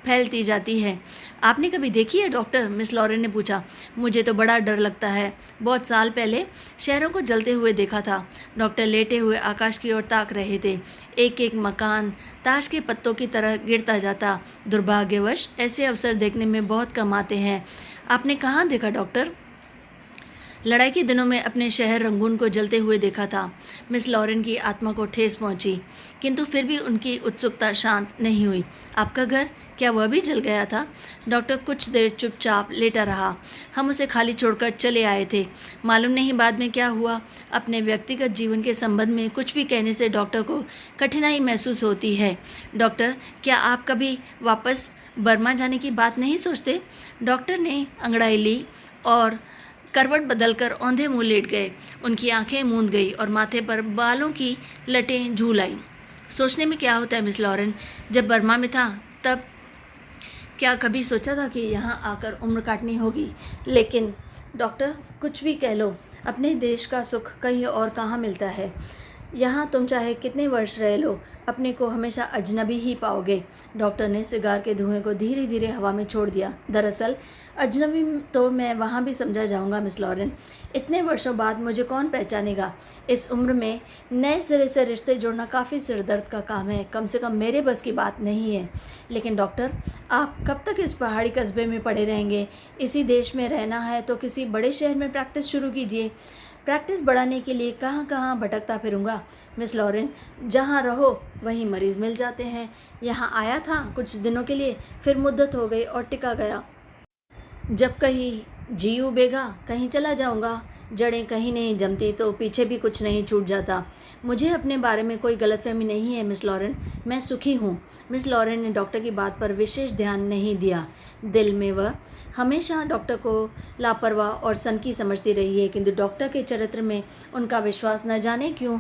फैलती जाती है। आपने कभी देखी है डॉक्टर? मिस लॉरेन ने पूछा। मुझे तो बड़ा डर लगता है। बहुत साल पहले शहरों को जलते हुए देखा था। डॉक्टर लेटे हुए आकाश की ओर ताक रहे थे। एक एक मकान ताश के पत्तों की तरह गिरता जाता। दुर्भाग्यवश ऐसे अवसर देखने में बहुत कम आते हैं। आपने कहाँ देखा डॉक्टर? लड़ाई के दिनों में अपने शहर रंगून को जलते हुए देखा था। मिस लॉरेन की आत्मा को ठेस पहुंची, किंतु फिर भी उनकी उत्सुकता शांत नहीं हुई। आपका घर, क्या वह भी जल गया था? डॉक्टर कुछ देर चुपचाप लेटा रहा। हम उसे खाली छोड़कर चले आए थे। मालूम नहीं बाद में क्या हुआ। अपने व्यक्तिगत जीवन के संबंध में कुछ भी कहने से डॉक्टर को कठिनाई महसूस होती है। डॉक्टर, क्या आप कभी वापस बर्मा जाने की बात नहीं सोचते? डॉक्टर ने अंगड़ाई ली और करवट बदलकर औंधे मुँह लेट गए। उनकी आंखें मूंद गई और माथे पर बालों की लटें झूल आईं। सोचने में क्या होता है मिस लॉरेन? जब बर्मा में था तब क्या कभी सोचा था कि यहाँ आकर उम्र काटनी होगी? लेकिन डॉक्टर, कुछ भी कह लो, अपने देश का सुख कहीं और कहाँ मिलता है। यहाँ तुम चाहे कितने वर्ष रह लो, अपने को हमेशा अजनबी ही पाओगे। डॉक्टर ने सिगार के धुएं को धीरे धीरे हवा में छोड़ दिया। दरअसल अजनबी तो मैं वहाँ भी समझा जाऊँगा मिस लॉरेन। इतने वर्षों बाद मुझे कौन पहचानेगा। इस उम्र में नए सिरे से रिश्ते जोड़ना काफ़ी सिरदर्द का काम है, कम से कम मेरे बस की बात नहीं है। लेकिन डॉक्टर, आप कब तक इस पहाड़ी कस्बे में पड़े रहेंगे? इसी देश में रहना है तो किसी बड़े शहर में प्रैक्टिस शुरू कीजिए। प्रैक्टिस बढ़ाने के लिए कहाँ कहाँ भटकता फिरूँगा मिस लॉरेन। जहाँ रहो वहीं मरीज़ मिल जाते हैं। यहाँ आया था कुछ दिनों के लिए, फिर मुद्दत हो गई और टिका गया। जब कहीं जी उबेगा कहीं चला जाऊँगा। जड़ें कहीं नहीं जमती तो पीछे भी कुछ नहीं छूट जाता। मुझे अपने बारे में कोई गलतफहमी नहीं है मिस लॉरेन, मैं सुखी हूँ। मिस लॉरेन ने डॉक्टर की बात पर विशेष ध्यान नहीं दिया। दिल में वह हमेशा डॉक्टर को लापरवाह और सनकी समझती रही है, किंतु डॉक्टर के चरित्र में उनका विश्वास न जाने क्यों,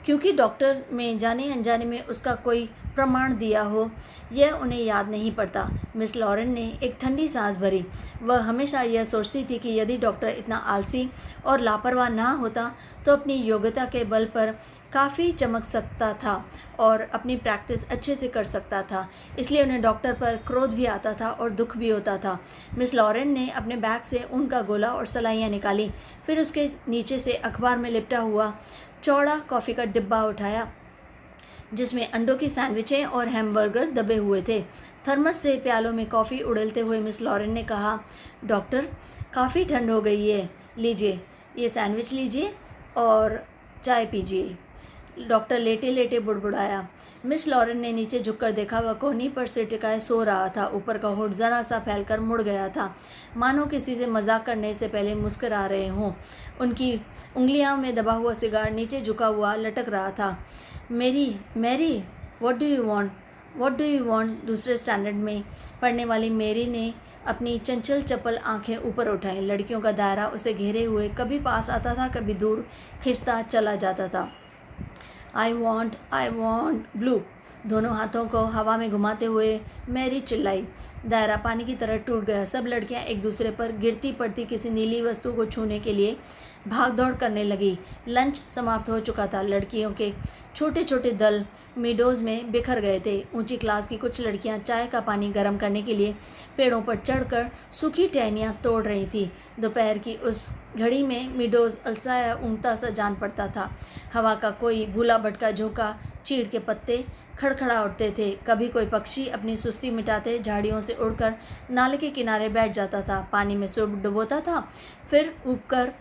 क्योंकि डॉक्टर में जाने अनजाने में उसका कोई प्रमाण दिया हो, यह उन्हें याद नहीं पड़ता। मिस लॉरेन ने एक ठंडी सांस भरी। वह हमेशा यह सोचती थी कि यदि डॉक्टर इतना आलसी और लापरवाह ना होता तो अपनी योग्यता के बल पर काफ़ी चमक सकता था और अपनी प्रैक्टिस अच्छे से कर सकता था। इसलिए उन्हें डॉक्टर पर क्रोध भी आता था और दुख भी होता था। मिस लॉरेन ने अपने बैग से ऊन का गोला और सलाइयाँ निकाली, फिर उसके नीचे से अखबार में लिपटा हुआ चौड़ा कॉफ़ी का डिब्बा उठाया जिसमें अंडों की सैंडविचें और हैमबर्गर दबे हुए थे। थर्मस से प्यालों में कॉफ़ी उड़ेलते हुए मिस लॉरेन ने कहा, डॉक्टर, काफ़ी ठंड हो गई है, लीजिए ये सैंडविच लीजिए और चाय पीजिए। डॉक्टर लेटे लेटे बुड़बुड़ाया। मिस लॉरेन ने नीचे झुककर देखा, वह कोहनी पर सिर टिकाए सो रहा था। ऊपर का होठ ज़रा सा फैलकर मुड़ गया था, मानो किसी से मजाक करने से पहले मुस्कुरा रहे हों। उनकी उंगलियों में दबा हुआ सिगार नीचे झुका हुआ लटक रहा था। Mary, what do you want, what do you want? दूसरे स्टैंडर्ड में पढ़ने वाली मेरी ने अपनी चंचल चपल आंखें ऊपर उठाई। लड़कियों का दायरा उसे घेरे हुए कभी पास आता था, कभी दूर खिंचता चला जाता था। I want blue. दोनों हाथों को हवा में घुमाते हुए मैरी चिल्लाई। दायरा पानी की तरह टूट गया। सब लड़कियां एक दूसरे पर गिरती पड़ती किसी नीली वस्तु को छूने के लिए भाग दौड़ करने लगी। लंच समाप्त हो चुका था। लड़कियों के छोटे छोटे दल मीडोज़ में बिखर गए थे। ऊंची क्लास की कुछ लड़कियां चाय का पानी गर्म करने के लिए पेड़ों पर चढ़कर सूखी टहनियाँ तोड़ रही थी। दोपहर की उस घड़ी में मीडोज़ अलसाया ऊँगता सा जान पड़ता था। हवा का कोई भूला भटका झोंका, चीड़ के पत्ते खड़खड़ा उठते थे। कभी कोई पक्षी अपनी सुस्ती मिटाते झाड़ियों से उड़कर नाले के किनारे बैठ जाता था, पानी में सिर डुबोता था, फिर ऊपर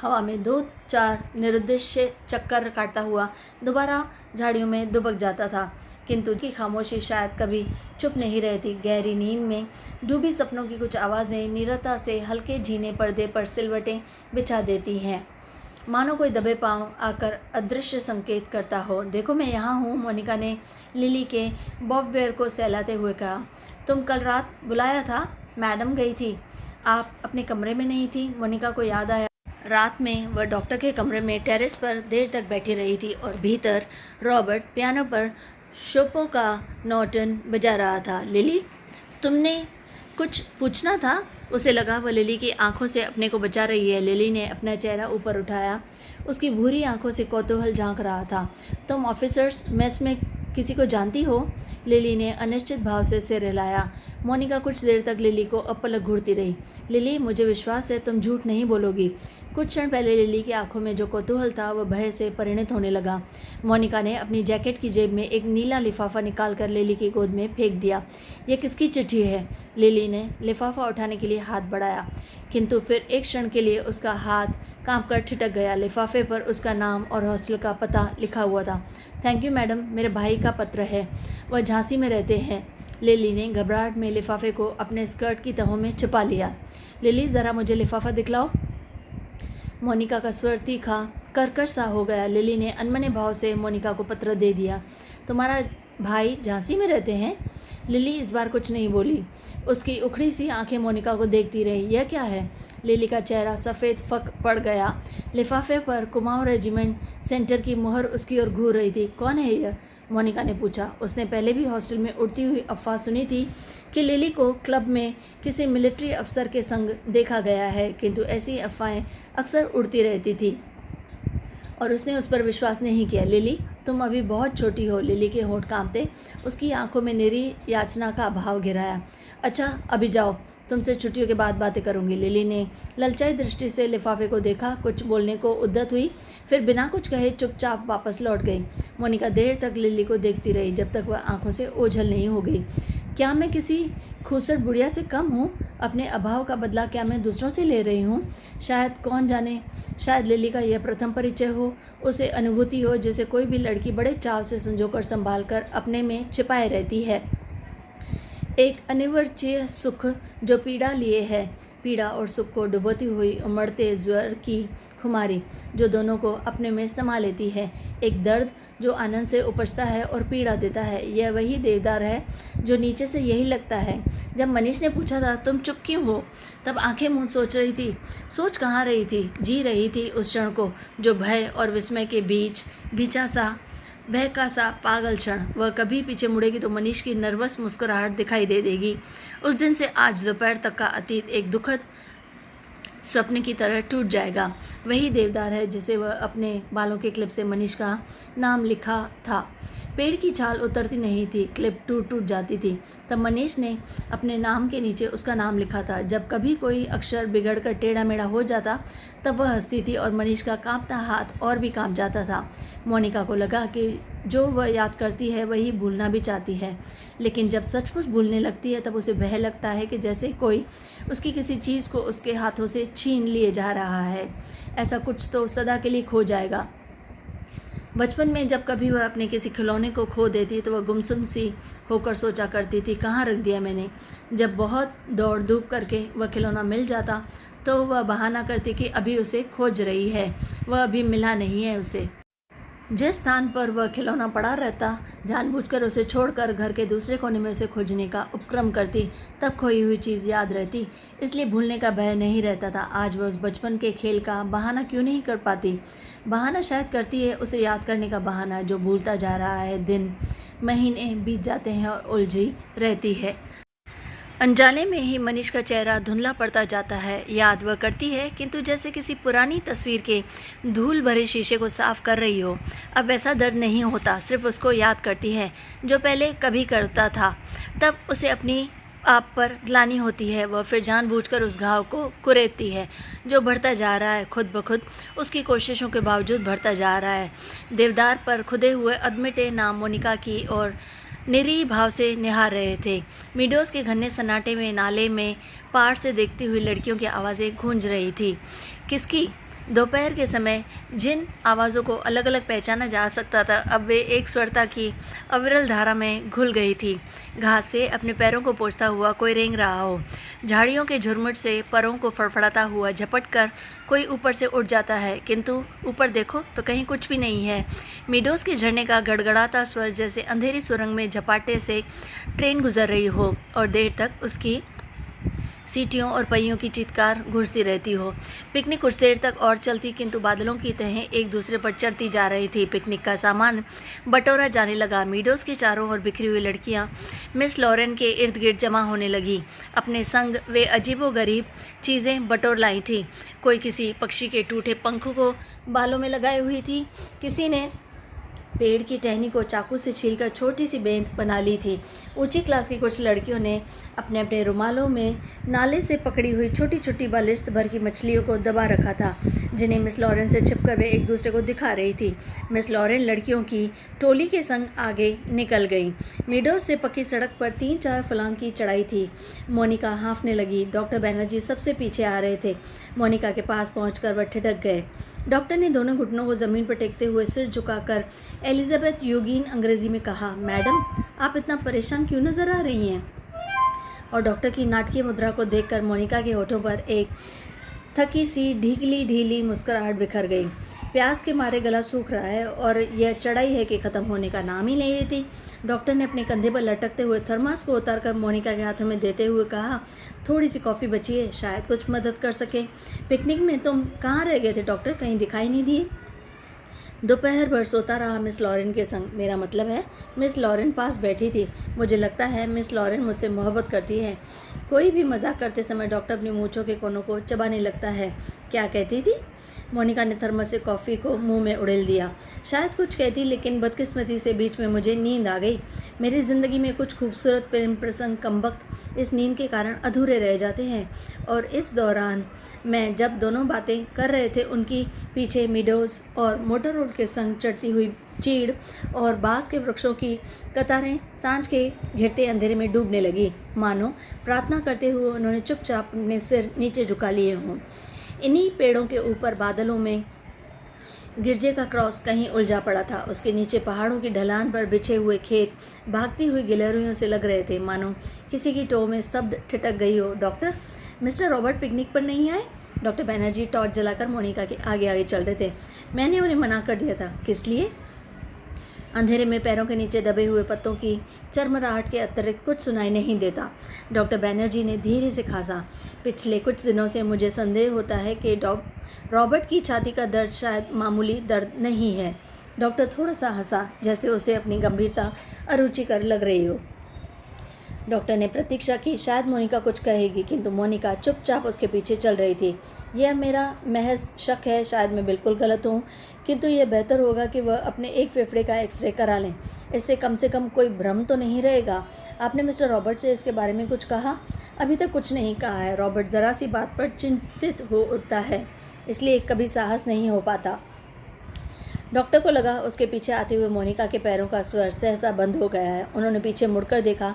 हवा में 2-4 निरुद्देश्य चक्कर काटता हुआ दोबारा झाड़ियों में दुबक जाता था। किंतु उनकी खामोशी शायद कभी चुप नहीं रहती। गहरी नींद में डूबी सपनों की कुछ आवाज़ें नीरता से हल्के झीने पर्दे पर सिलवटें बिछा देती हैं, मानो कोई दबे पांव आकर अदृश्य संकेत करता हो। देखो मैं यहाँ हूँ, मोनिका ने लिली के बॉबवेयर को सहलाते हुए कहा। तुम कल रात बुलाया था, मैडम गई थी, आप अपने कमरे में नहीं थी। मोनिका को याद आया, रात में वह डॉक्टर के कमरे में टेरेस पर देर तक बैठी रही थी और भीतर रॉबर्ट पियानो पर शोपो का नॉर्टन बजा रहा था। लिली, तुमने कुछ पूछना था? उसे लगा वह लिली की आंखों से अपने को बचा रही है। लिली ने अपना चेहरा ऊपर उठाया, उसकी भूरी आंखों से कौतूहल झांक रहा था। तुम ऑफिसर्स मेस में किसी को जानती हो? लिली ने अनिश्चित भाव से सिर हिलाया। मोनिका कुछ देर तक लिली को अपलक घूरती रही। लिली, मुझे विश्वास है तुम झूठ नहीं बोलोगी। कुछ क्षण पहले लिली की आंखों में जो कौतूहल था वह भय से परिणत होने लगा। मोनिका ने अपनी जैकेट की जेब में एक नीला लिफाफा निकालकर लिली की गोद में फेंक दिया। यह किसकी चिट्ठी है? लिली ने लिफाफा उठाने के लिए हाथ बढ़ाया, किंतु फिर एक क्षण के लिए उसका हाथ कांपकर ठिठक गया। लिफाफे पर उसका नाम और हॉस्टल का पता लिखा हुआ था। थैंक यू मैडम, मेरे भाई का पत्र है, वह झांसी में रहते हैं। लिली ने घबराहट में लिफाफे को अपने स्कर्ट की तहों में छिपा लिया। लिली, ज़रा मुझे लिफाफा दिखलाओ। मोनिका का स्वर तीखा कर्कश सा हो गया। लिली ने अनमने भाव से मोनिका को पत्र दे दिया। तुम्हारा भाई झांसी में रहते हैं? लिली इस बार कुछ नहीं बोली। उसकी उखड़ी सी आंखें मोनिका को देखती रही। यह क्या है? लिली का चेहरा सफ़ेद फक पड़ गया। लिफाफे पर कुमाऊं रेजिमेंट सेंटर की मुहर उसकी ओर घूर रही थी। कौन है यह? मोनिका ने पूछा। उसने पहले भी हॉस्टल में उड़ती हुई अफवाह सुनी थी कि लिली को क्लब में किसी मिलिट्री अफसर के संग देखा गया है, किंतु ऐसी अफवाहें अक्सर उड़ती रहती थी। और उसने उस पर विश्वास नहीं किया। लिली, तुम अभी बहुत छोटी हो। लिली के होंठ कांपते, उसकी आंखों में निरी याचना का भाव घिराया। अच्छा, अभी जाओ, तुमसे छुट्टियों के बाद बातें करूंगी। लिली ने ललचाई दृष्टि से लिफाफे को देखा, कुछ बोलने को उद्यत हुई, फिर बिना कुछ कहे चुपचाप वापस लौट गई। मोनिका देर तक लिली को देखती रही, जब तक वह आंखों से ओझल नहीं हो गई। क्या मैं किसी खूसट बुढ़िया से कम हूँ? अपने अभाव का बदला क्या मैं दूसरों से ले रही हूँ? शायद, कौन जाने, शायद लिली का यह प्रथम परिचय हो, उसे अनुभूति हो जिसे कोई भी लड़की बड़े चाव से संजोकर संभाल कर अपने में छिपाए रहती है। एक अनिवार्य सुख जो पीड़ा लिए है, पीड़ा और सुख को डुबोती हुई उमड़ते ज्वर की खुमारी जो दोनों को अपने में समा लेती है। एक दर्द जो आनंद से उपजता है और पीड़ा देता है। यह वही देवदार है जो नीचे से यही लगता है। जब मनीष ने पूछा था, तुम चुप क्यों हो, तब आंखें मूंद सोच रही थी। सोच कहाँ रही थी, जी रही थी उस क्षण को जो भय और विस्मय के बीच बीचा सा वह का सा पागल क्षण। वह कभी पीछे मुड़ेगी तो मनीष की नर्वस मुस्कुराहट दिखाई दे देगी। उस दिन से आज दोपहर तक का अतीत एक दुखद स्वप्न की तरह टूट जाएगा। वही देवदार है जिसे वह अपने बालों के क्लिप से मनीष का नाम लिखा था। पेड़ की छाल उतरती नहीं थी, क्लिप टूट टूट जाती थी। तब मनीष ने अपने नाम के नीचे उसका नाम लिखा था। जब कभी कोई अक्षर बिगड़कर टेढ़ा मेढ़ा हो जाता तब वह हंसती थी और मनीष का कांपता हाथ और भी कांप जाता था। मोनिका को लगा कि जो वह याद करती है वही भूलना भी चाहती है, लेकिन जब सचमुच भूलने लगती है तब उसे भय लगता है कि जैसे कोई उसकी किसी चीज़ को उसके हाथों से छीन लिए जा रहा है। ऐसा कुछ तो सदा के लिए खो जाएगा। बचपन में जब कभी वह अपने किसी खिलौने को खो देती तो वह गुमसुम सी होकर सोचा करती थी, कहाँ रख दिया मैंने। जब बहुत दौड़ धूप करके वह खिलौना मिल जाता तो वह बहाना करती कि अभी उसे खोज रही है, वह अभी मिला नहीं है उसे। जिस स्थान पर वह खिलौना पड़ा रहता, जानबूझकर उसे छोड़कर घर के दूसरे कोने में उसे खोजने का उपक्रम करती, तब खोई हुई चीज़ याद रहती, इसलिए भूलने का भय नहीं रहता था। आज वह उस बचपन के खेल का बहाना क्यों नहीं कर पाती? बहाना शायद करती है, उसे याद करने का बहाना जो भूलता जा रहा है। दिन महीने बीत जाते हैं और उलझी रहती है। अनजाने में ही मनीष का चेहरा धुंधला पड़ता जाता है। याद वह करती है, किंतु जैसे किसी पुरानी तस्वीर के धूल भरे शीशे को साफ कर रही हो। अब वैसा दर्द नहीं होता, सिर्फ उसको याद करती है जो पहले कभी करता था। तब उसे अपनी आप पर ग्लानि होती है। वह फिर जानबूझकर उस घाव को कुरेदती है जो बढ़ता जा रहा है, खुद ब खुद उसकी कोशिशों के बावजूद बढ़ता जा रहा है। देवदार पर खुदे हुए अदमिटे नाम मोनिका की और निरीह भाव से निहार रहे थे। मीडोज़ के घने सन्नाटे में नाले में पार से देखती हुई लड़कियों की आवाज़ें गूंज रही थी। किसकी? दोपहर के समय जिन आवाज़ों को अलग अलग पहचाना जा सकता था, अब वे एक स्वरता की अविरल धारा में घुल गई थी। घास से अपने पैरों को पोंछता हुआ कोई रेंग रहा हो, झाड़ियों के झुरमुट से परों को फड़फड़ाता हुआ झपट कर कोई ऊपर से उठ जाता है, किंतु ऊपर देखो तो कहीं कुछ भी नहीं है। मीडोज़ के झरने का गड़गड़ाता स्वर जैसे अंधेरी सुरंग में झपाटे से ट्रेन गुजर रही हो और देर तक उसकी सीटियों और पहियों की चीत्कार घुसती रहती हो। पिकनिक कुछ देर तक और चलती, किंतु बादलों की तहें एक दूसरे पर चढ़ती जा रही थी। पिकनिक का सामान बटोरा जाने लगा। मीडोज़ के चारों ओर बिखरी हुई लड़कियां मिस लॉरेन के इर्द गिर्द जमा होने लगी। अपने संग वे अजीबोगरीब चीज़ें बटोर लाई थीं। कोई किसी पक्षी के टूटे पंखों को बालों में लगाई हुई थी, किसी ने पेड़ की टहनी को चाकू से छीलकर छोटी सी बेंत बना ली थी। ऊंची क्लास की कुछ लड़कियों ने अपने अपने रुमालों में नाले से पकड़ी हुई छोटी छोटी बालिश्त भर की मछलियों को दबा रखा था, जिन्हें मिस लॉरेन से छिपकर वे एक दूसरे को दिखा रही थी। मिस लॉरेन लड़कियों की टोली के संग आगे निकल गई। मीडोज़ से पक्की सड़क पर 3-4 फलांग की चढ़ाई थी। मोनिका हाँफने लगी। डॉक्टर बैनर्जी सबसे पीछे आ रहे थे। मोनिका के पास पहुंचकर वह ठिठक गए। डॉक्टर ने दोनों घुटनों को ज़मीन पर टेकते हुए सिर झुकाकर एलिजाबेथ यूगीन अंग्रेजी में कहा, मैडम, आप इतना परेशान क्यों नज़र आ रही हैं? और डॉक्टर की नाटकीय मुद्रा को देखकर मोनिका के होठों पर एक थकी सी ढीली ढीली मुस्कुराहट बिखर गई। प्यास के मारे गला सूख रहा है और यह चढ़ाई है कि ख़त्म होने का नाम ही नहीं लेती। डॉक्टर ने अपने कंधे पर लटकते हुए थर्मास को उतारकर मोनिका के हाथों में देते हुए कहा, थोड़ी सी कॉफ़ी बची है, शायद कुछ मदद कर सके। पिकनिक में तुम कहाँ रह गए थे डॉक्टर? कहीं दिखाई नहीं दिए। दोपहर भर सोता रहा मिस लॉरेन के संग। मेरा मतलब है, मिस लॉरेन पास बैठी थी। मुझे लगता है मिस लॉरेन मुझसे मोहब्बत करती है। कोई भी मजाक करते समय डॉक्टर अपनी मूंछों के कोनों को चबाने लगता है। क्या कहती थी? मोनिका ने थर्मस से कॉफ़ी को मुंह में उड़ेल दिया। शायद कुछ कहती, लेकिन बदकिस्मती से बीच में मुझे नींद आ गई। मेरी ज़िंदगी में कुछ खूबसूरत प्रेम प्रसंग कमबख्त इस नींद के कारण अधूरे रह जाते हैं, और इस दौरान मैं जब दोनों बातें कर रहे थे, उनकी पीछे मीडोज़ और मोटर रोड के संग चढ़ती हुई चीड़ और बाँस के वृक्षों की कतारें सांझ के घिरते अंधेरे में डूबने लगी। मानो प्रार्थना करते हुए उन्होंने चुपचाप अपने सिर नीचे झुका लिए हों। इन्हीं पेड़ों के ऊपर बादलों में गिरजे का क्रॉस कहीं उलझा पड़ा था। उसके नीचे पहाड़ों की ढलान पर बिछे हुए खेत भागती हुई गिलहरियों से लग रहे थे, मानो किसी की टो में स्तब्ध ठिठक गई हो। डॉक्टर, मिस्टर रॉबर्ट पिकनिक पर नहीं आए? डॉक्टर बैनर्जी टॉर्च जलाकर मोनिका के आगे आगे चल रहे थे। मैंने उन्हें मना कर दिया था। किस लिए? अंधेरे में पैरों के नीचे दबे हुए पत्तों की चरमराहट के अतिरिक्त कुछ सुनाई नहीं देता। डॉक्टर बैनर्जी ने धीरे से खांसा। पिछले कुछ दिनों से मुझे संदेह होता है कि रॉबर्ट की छाती का दर्द शायद मामूली दर्द नहीं है। डॉक्टर थोड़ा सा हंसा, जैसे उसे अपनी गंभीरता अरुचिकर लग रही हो। डॉक्टर ने प्रतीक्षा की, शायद मोनिका कुछ कहेगी, किंतु मोनिका चुपचाप उसके पीछे चल रही थी। यह मेरा महज शक है, शायद मैं बिल्कुल गलत हूँ, किंतु यह बेहतर होगा कि वह अपने एक फेफड़े का एक्सरे करा लें। इससे कम से कम कोई भ्रम तो नहीं रहेगा। आपने मिस्टर रॉबर्ट से इसके बारे में कुछ कहा? अभी तक कुछ नहीं कहा है। रॉबर्ट ज़रा सी बात पर चिंतित हो उठता है, इसलिए कभी साहस नहीं हो पाता। डॉक्टर को लगा उसके पीछे आते हुए मोनिका के पैरों का स्वर सहसा बंद हो गया है। उन्होंने पीछे मुड़कर देखा।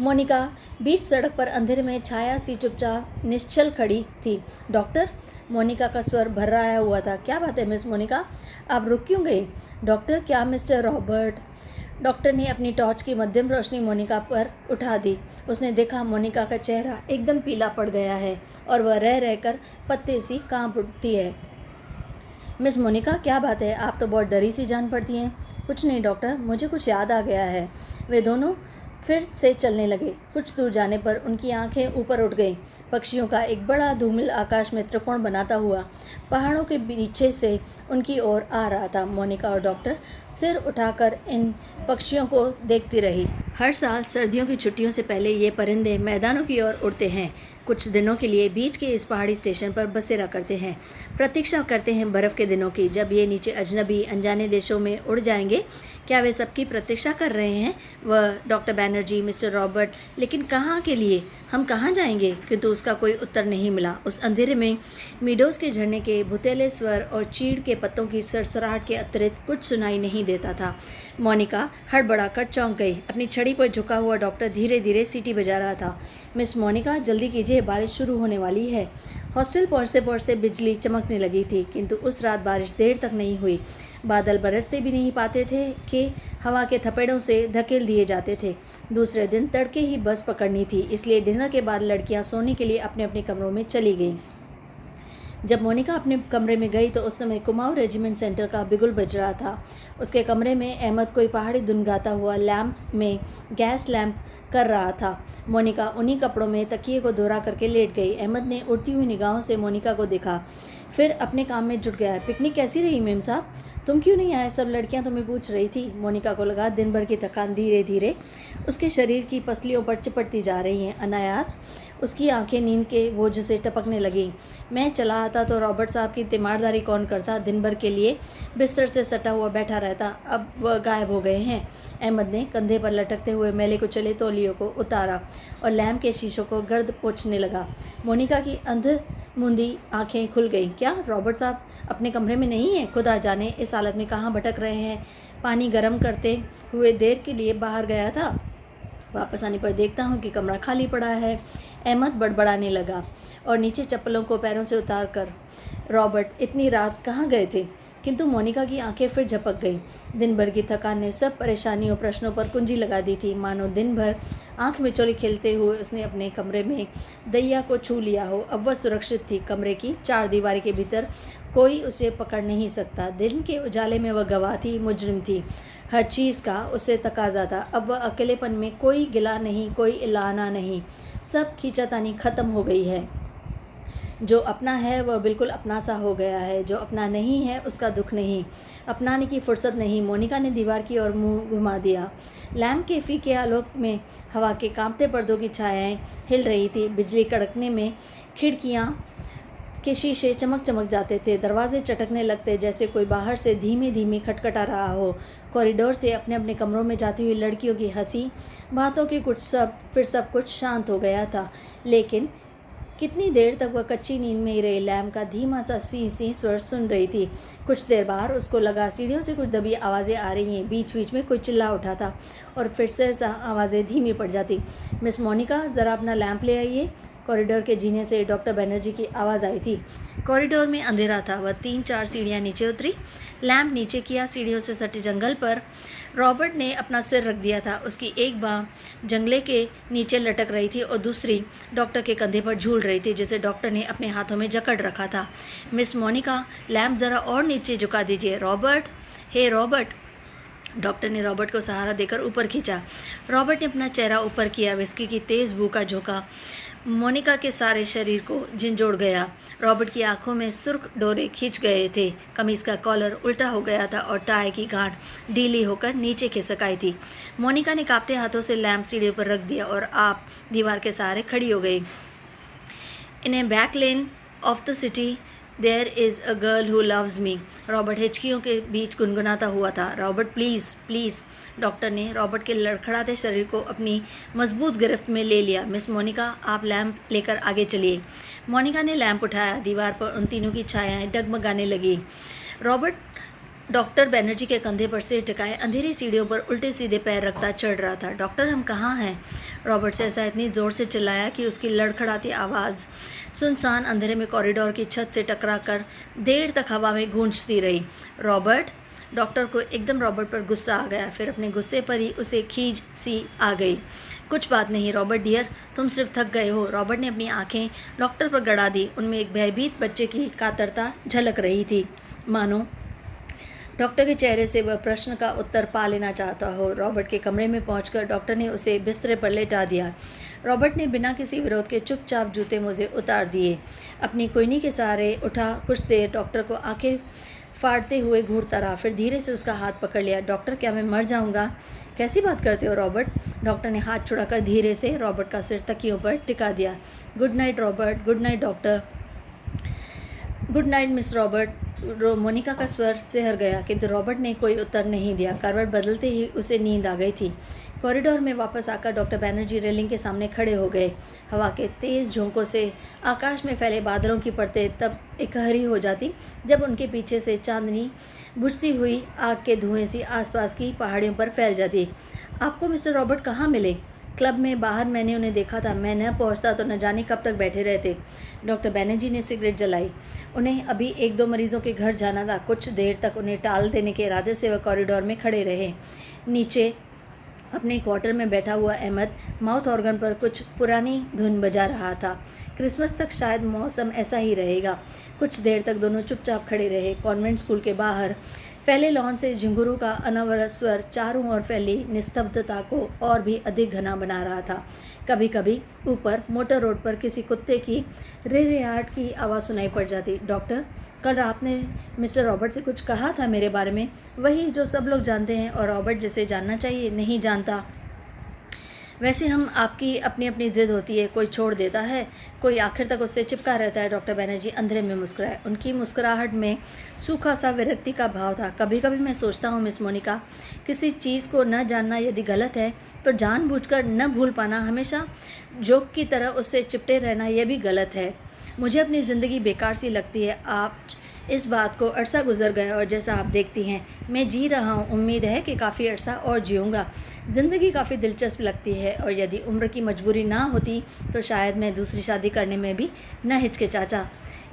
मोनिका बीच सड़क पर अंधेरे में छाया सी चुपचाप निश्चल खड़ी थी। डॉक्टर, मोनिका का स्वर भर्राया हुआ था। क्या बात है मिस मोनिका, आप रुक क्यों गई? डॉक्टर, क्या मिस्टर रॉबर्ट? डॉक्टर ने अपनी टॉर्च की मध्यम रोशनी मोनिका पर उठा दी। उसने देखा मोनिका का चेहरा एकदम पीला पड़ गया है और वह रह रहकर पत्ते सी कांप उठती है। मिस मोनिका, क्या बात है? आप तो बहुत डरी सी जान पड़ती हैं। कुछ नहीं डॉक्टर, मुझे कुछ याद आ गया है। वे दोनों फिर से चलने लगे। कुछ दूर जाने पर उनकी आंखें ऊपर उठ गईं। पक्षियों का एक बड़ा धूमिल आकाश में त्रिकोण बनाता हुआ पहाड़ों के पीछे से उनकी ओर आ रहा था। मोनिका और डॉक्टर सिर उठाकर इन पक्षियों को देखती रही। हर साल सर्दियों की छुट्टियों से पहले ये परिंदे मैदानों की ओर उड़ते हैं। कुछ दिनों के लिए बीच के इस पहाड़ी स्टेशन पर बसेरा करते हैं। प्रतीक्षा करते हैं बर्फ़ के दिनों की, जब ये नीचे अजनबी अनजाने देशों में उड़ जाएंगे। क्या वे सबकी प्रतीक्षा कर रहे हैं? वह, डॉक्टर बैनर्जी, मिस्टर रॉबर्ट, लेकिन कहाँ के लिए? हम कहाँ जाएंगे? किंतु उसका कोई उत्तर नहीं मिला। उस अंधेरे में मीडोज़ के झरने के भुतेले स्वर और चीड़ के पत्तों की सरसराहट के अतिरिक्त कुछ सुनाई नहीं देता था। मोनिका हड़बड़ा कर चौंक गई। अपनी छड़ी पर झुका हुआ डॉक्टर धीरे धीरे सीटी बजा रहा था। मिस मोनिका, जल्दी कीजिए, बारिश शुरू होने वाली है। हॉस्टल पहुंचते पहुंचते बिजली चमकने लगी थी, किंतु उस रात बारिश देर तक नहीं हुई। बादल बरसते भी नहीं पाते थे कि हवा के थपेड़ों से धकेल दिए जाते थे। दूसरे दिन तड़के ही बस पकड़नी थी, इसलिए डिनर के बाद लड़कियां सोने के लिए अपने अपने कमरों में चली गईं। जब मोनिका अपने कमरे में गई तो उस समय कुमाऊं रेजिमेंट सेंटर का बिगुल बज रहा था। उसके कमरे में अहमद कोई पहाड़ी धुन गाता हुआ लैंप में गैस लैंप कर रहा था। मोनिका उन्हीं कपड़ों में तकिए को दोहरा करके लेट गई। अहमद ने उड़ती हुई निगाहों से मोनिका को देखा, फिर अपने काम में जुट गया। पिकनिक कैसी रही मेम साहब? तुम क्यों नहीं आए? सब लड़कियां तुम्हें पूछ रही थी। मोनिका को लगा दिन भर की थकान धीरे धीरे उसके शरीर की पसलियों पर चिपटती जा रही हैं। अनायास उसकी आंखें नींद के बोझ से टपकने लगीं। मैं चला आता तो रॉबर्ट साहब की तीमारदारी कौन करता? दिन भर के लिए बिस्तर से सटा हुआ बैठा रहता। अब वह गायब हो गए हैं। अहमद ने कंधे पर लटकते हुए मैले कुचले तौलियों को उतारा और लैम्प के शीशों को गर्द पोंछने लगा। मोनिका की अंध-मूंदी आंखें खुल गईं। क्या रॉबर्ट साहब अपने कमरे में नहीं है? खुदा जाने इस हालत में कहाँ भटक रहे हैं। पानी गर्म करते हुए देर के लिए बाहर गया था। वापस आने पर देखता हूँ कि कमरा खाली पड़ा है। अहमद बड़बड़ाने लगा और नीचे चप्पलों को पैरों से उतार कर, रॉबर्ट इतनी रात कहाँ गए थे? किंतु मोनिका की आंखें फिर झपक गईं। दिन भर की थकान ने सब परेशानियों प्रश्नों पर कुंजी लगा दी थी। मानो दिन भर आंख मिचौली खेलते हुए उसने अपने कमरे में दैया को छू लिया हो। अब वह सुरक्षित थी। कमरे की चार दीवारी के भीतर कोई उसे पकड़ नहीं सकता। दिन के उजाले में वह गवाह थी, मुजरिम थी। हर चीज़ का उसे तकाजा था। अब वह अकेलेपन में कोई गिला नहीं, कोई इलाना नहीं। सब खींचातानी खत्म हो गई है। जो अपना है वह बिल्कुल अपना सा हो गया है। जो अपना नहीं है उसका दुख नहीं, अपनाने की फुर्सत नहीं। मोनिका ने दीवार की ओर मुंह घुमा दिया। लैम्प के फीके आलोक में हवा के कांपते पर्दों की छायाएं हिल रही थी। बिजली कड़कने में खिड़कियां के शीशे चमक चमक जाते थे, दरवाजे चटकने लगते जैसे कोई बाहर से धीमी धीमी खटखटा रहा हो। कॉरिडोर से अपने अपने कमरों में जाती हुई लड़कियों की हंसी, बातों की कुछ फिर सब कुछ शांत हो गया था। लेकिन कितनी देर तक वह कच्ची नींद में ही रही। लैम्प का धीमा सा सी सी स्वर सुन रही थी। कुछ देर बाद उसको लगा सीढ़ियों से कुछ दबी आवाज़ें आ रही हैं। बीच बीच में कोई चिल्ला उठाता और फिर से आवाज़ें धीमी पड़ जाती। मिस मोनिका, ज़रा अपना लैंप ले आइए। कॉरिडोर के जीने से डॉक्टर बनर्जी की आवाज़ आई थी। कॉरिडोर में अंधेरा था। वह 3-4 सीढ़ियाँ नीचे उतरी, लैंप नीचे किया। सीढ़ियों से सटे जंगल पर रॉबर्ट ने अपना सिर रख दिया था। उसकी एक बाँह जंगले के नीचे लटक रही थी और दूसरी डॉक्टर के कंधे पर झूल रही थी, जिसे डॉक्टर ने अपने हाथों में जकड़ रखा था। मिस मोनिका, लैंप ज़रा और नीचे झुका दीजिए। रॉबर्ट, हे रॉबर्ट। डॉक्टर ने रॉबर्ट को सहारा देकर ऊपर खींचा। रॉबर्ट ने अपना चेहरा ऊपर किया। विस्की की तेज़ बू का झोंका मोनिका के सारे शरीर को झंझोड़ गया। रॉबर्ट की आंखों में सुर्ख डोरे खींच गए थे। कमीज़ का कॉलर उल्टा हो गया था और टाई की गांठ ढीली होकर नीचे खिसक आई थी। मोनिका ने कांपते हाथों से लैंप सीढ़ियों पर रख दिया और आप दीवार के सहारे खड़ी हो गई। In a back lane of the city there is a girl who loves me. Robert हिचकियों के बीच गुनगुनाता हुआ था। Robert, please please. डॉक्टर ने रॉबर्ट के लड़खड़ाते शरीर को अपनी मजबूत गिरफ्त में ले लिया। मिस मोनिका, आप लैंप लेकर आगे चलिए। मोनिका ने लैंप उठाया। दीवार पर उन तीनों की छायाएं डगमगाने लगी। रॉबर्ट डॉक्टर बनर्जी के कंधे पर सिर टिकाए अंधेरी सीढ़ियों पर उल्टे सीधे पैर रखता चढ़ रहा था। डॉक्टर, हम कहाँ हैं? रॉबर्ट से ऐसा इतनी ज़ोर से चिल्लाया कि उसकी लड़खड़ाती आवाज़ सुनसान अंधेरे में कॉरिडोर की छत से टकरा कर देर तक हवा में गूंजती रही। रॉबर्ट! डॉक्टर को एकदम रॉबर्ट पर गुस्सा आ गया। फिर अपने गुस्से पर ही उसे खींच सी आ गई। कुछ बात नहीं रॉबर्ट डियर, तुम सिर्फ थक गए हो। रॉबर्ट ने अपनी आंखें डॉक्टर पर गड़ा दी। उनमें एक भयभीत बच्चे की कातरता झलक रही थी, मानो डॉक्टर के चेहरे से वह प्रश्न का उत्तर पा लेना चाहता हो। रॉबर्ट के कमरे में पहुंचकर डॉक्टर ने उसे बिस्तरे पर लेटा दिया। रॉबर्ट ने बिना किसी विरोध के चुपचाप जूते मोजे उतार दिए। अपनी कोयनी के सहारे उठा। कुछ देर डॉक्टर को आंखें फाड़ते हुए घूरता रहा, फिर धीरे से उसका हाथ पकड़ लिया। डॉक्टर, क्या मैं मर जाऊंगा? कैसी बात करते हो रॉबर्ट? डॉक्टर ने हाथ छुड़ाकर धीरे से रॉबर्ट का सिर तकियों पर टिका दिया। Good night Robert. Good night doctor. Good night miss Robert. Monica का स्वर सिहर गया, किंतु रॉबर्ट ने कोई उत्तर नहीं दिया। करवट बदलते ही उसे नींद आ गई थी। कॉरिडोर में वापस आकर डॉक्टर बनर्जी रेलिंग के सामने खड़े हो गए। हवा के तेज़ झोंकों से आकाश में फैले बादलों की परतें तब इकहरी हो जाती जब उनके पीछे से चांदनी बुझती हुई आग के धुएं सी आसपास की पहाड़ियों पर फैल जाती। आपको मिस्टर रॉबर्ट कहाँ मिले? क्लब में बाहर मैंने उन्हें देखा था। मैं न पहुंचता तो न जाने कब तक बैठे रहते। डॉक्टर बनर्जी ने सिगरेट जलाई। उन्हें अभी 1-2 मरीजों के घर जाना था। कुछ देर तक उन्हें टाल देने के इरादे से वह कॉरिडोर में खड़े रहे। नीचे अपने क्वार्टर में बैठा हुआ अहमद माउथ ऑर्गन पर कुछ पुरानी धुन बजा रहा था। क्रिसमस तक शायद मौसम ऐसा ही रहेगा। कुछ देर तक दोनों चुपचाप खड़े रहे। कॉन्वेंट स्कूल के बाहर फैले लॉन से झिंगुरों का अनवरत स्वर चारों ओर फैली निस्तब्धता को और भी अधिक घना बना रहा था। कभी कभी ऊपर मोटर रोड पर किसी कुत्ते की रिड़ियाहट की आवाज़ सुनाई पड़ जाती। डॉक्टर, कल रात ने मिस्टर रॉबर्ट से कुछ कहा था मेरे बारे में, वही जो सब लोग जानते हैं और रॉबर्ट जिसे जानना चाहिए नहीं जानता। वैसे हम आपकी अपनी अपनी ज़िद होती है, कोई छोड़ देता है, कोई आखिर तक उससे चिपका रहता है। डॉक्टर बनर्जी अंधेरे में मुस्कुराए। उनकी मुस्कुराहट में सूखा सा विरक्ति का भाव था। कभी कभी मैं सोचता हूँ मिस मोनिका, किसी चीज़ को न जानना यदि गलत है तो जानबूझकर न भूल पाना, हमेशा जोक की तरह उससे चिपटे रहना, यह भी गलत है। मुझे अपनी ज़िंदगी बेकार सी लगती है। आप इस बात को अरसा गुजर गया और जैसा आप देखती हैं मैं जी रहा हूँ। उम्मीद है कि काफ़ी अरसा और जीऊँगा। ज़िंदगी काफ़ी दिलचस्प लगती है और यदि उम्र की मजबूरी ना होती तो शायद मैं दूसरी शादी करने में भी न हिचकिचाता।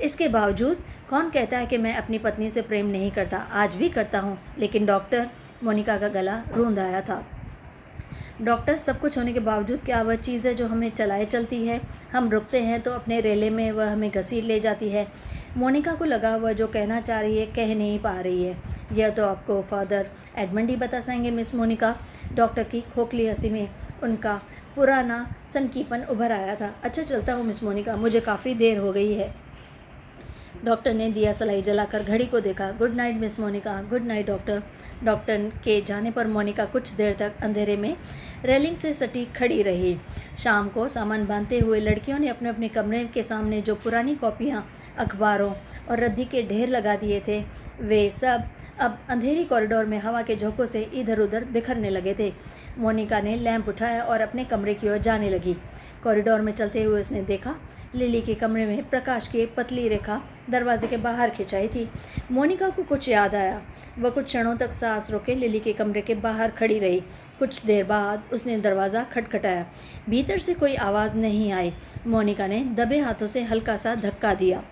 इसके बावजूद कौन कहता है कि मैं अपनी पत्नी से प्रेम नहीं करता? आज भी करता हूँ। लेकिन डॉक्टर, मोनिका का गला रूंध आया था। डॉक्टर, सब कुछ होने के बावजूद क्या वह चीज़ है जो हमें चलाए चलती है? हम रुकते हैं तो अपने रेले में वह हमें घसीट ले जाती है। मोनिका को लगा वह जो कहना चाह रही है कह नहीं पा रही है। यह तो आपको फादर एडमंड ही बता सकेंगे मिस मोनिका। डॉक्टर की खोखली हंसी में उनका पुराना सनकीपन उभर आया था। अच्छा चलता हूँ मिस मोनिका, मुझे काफ़ी देर हो गई है। डॉक्टर ने दिया सलाई जलाकर घड़ी को देखा। Good night miss Monica. Good night doctor. Doctor के जाने पर मोनिका कुछ देर तक अंधेरे में रेलिंग से सटी खड़ी रही। शाम को सामान बांधते हुए लड़कियों ने अपने अपने कमरे के सामने जो पुरानी कॉपियाँ, अखबारों और रद्दी के ढेर लगा दिए थे, वे सब अब अंधेरी कॉरिडोर में हवा के झोंकों से इधर उधर बिखरने लगे थे। मोनिका ने लैंप उठाया और अपने कमरे की ओर जाने लगी। कॉरिडोर में चलते हुए उसने देखा लिली के कमरे में प्रकाश की एक पतली रेखा दरवाजे के बाहर खिंचाई थी। मोनिका को कुछ याद आया। वह कुछ क्षणों तक सांस रोके लिली के कमरे के बाहर खड़ी रही। कुछ देर बाद उसने दरवाज़ा खटखटाया। भीतर से कोई आवाज़ नहीं आई। मोनिका ने दबे हाथों से हल्का सा धक्का दिया।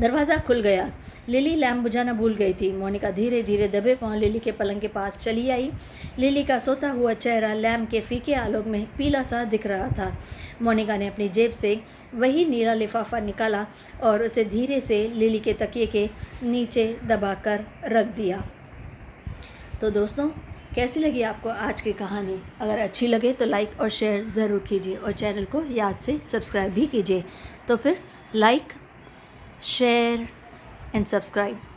दरवाज़ा खुल गया। लिली लैम्प बुझाना भूल गई थी। मोनिका धीरे धीरे दबे पांव लिली के पलंग के पास चली आई। लिली का सोता हुआ चेहरा लैम्प के फीके आलोक में पीला सा दिख रहा था। मोनिका ने अपनी जेब से वही नीला लिफाफा निकाला और उसे धीरे से लिली के तकिए के नीचे दबाकर रख दिया। तो दोस्तों, कैसी लगी आपको आज की कहानी? अगर अच्छी लगे तो लाइक और शेयर ज़रूर कीजिए और चैनल को याद से सब्सक्राइब भी कीजिए। तो फिर लाइक, शेयर and subscribe.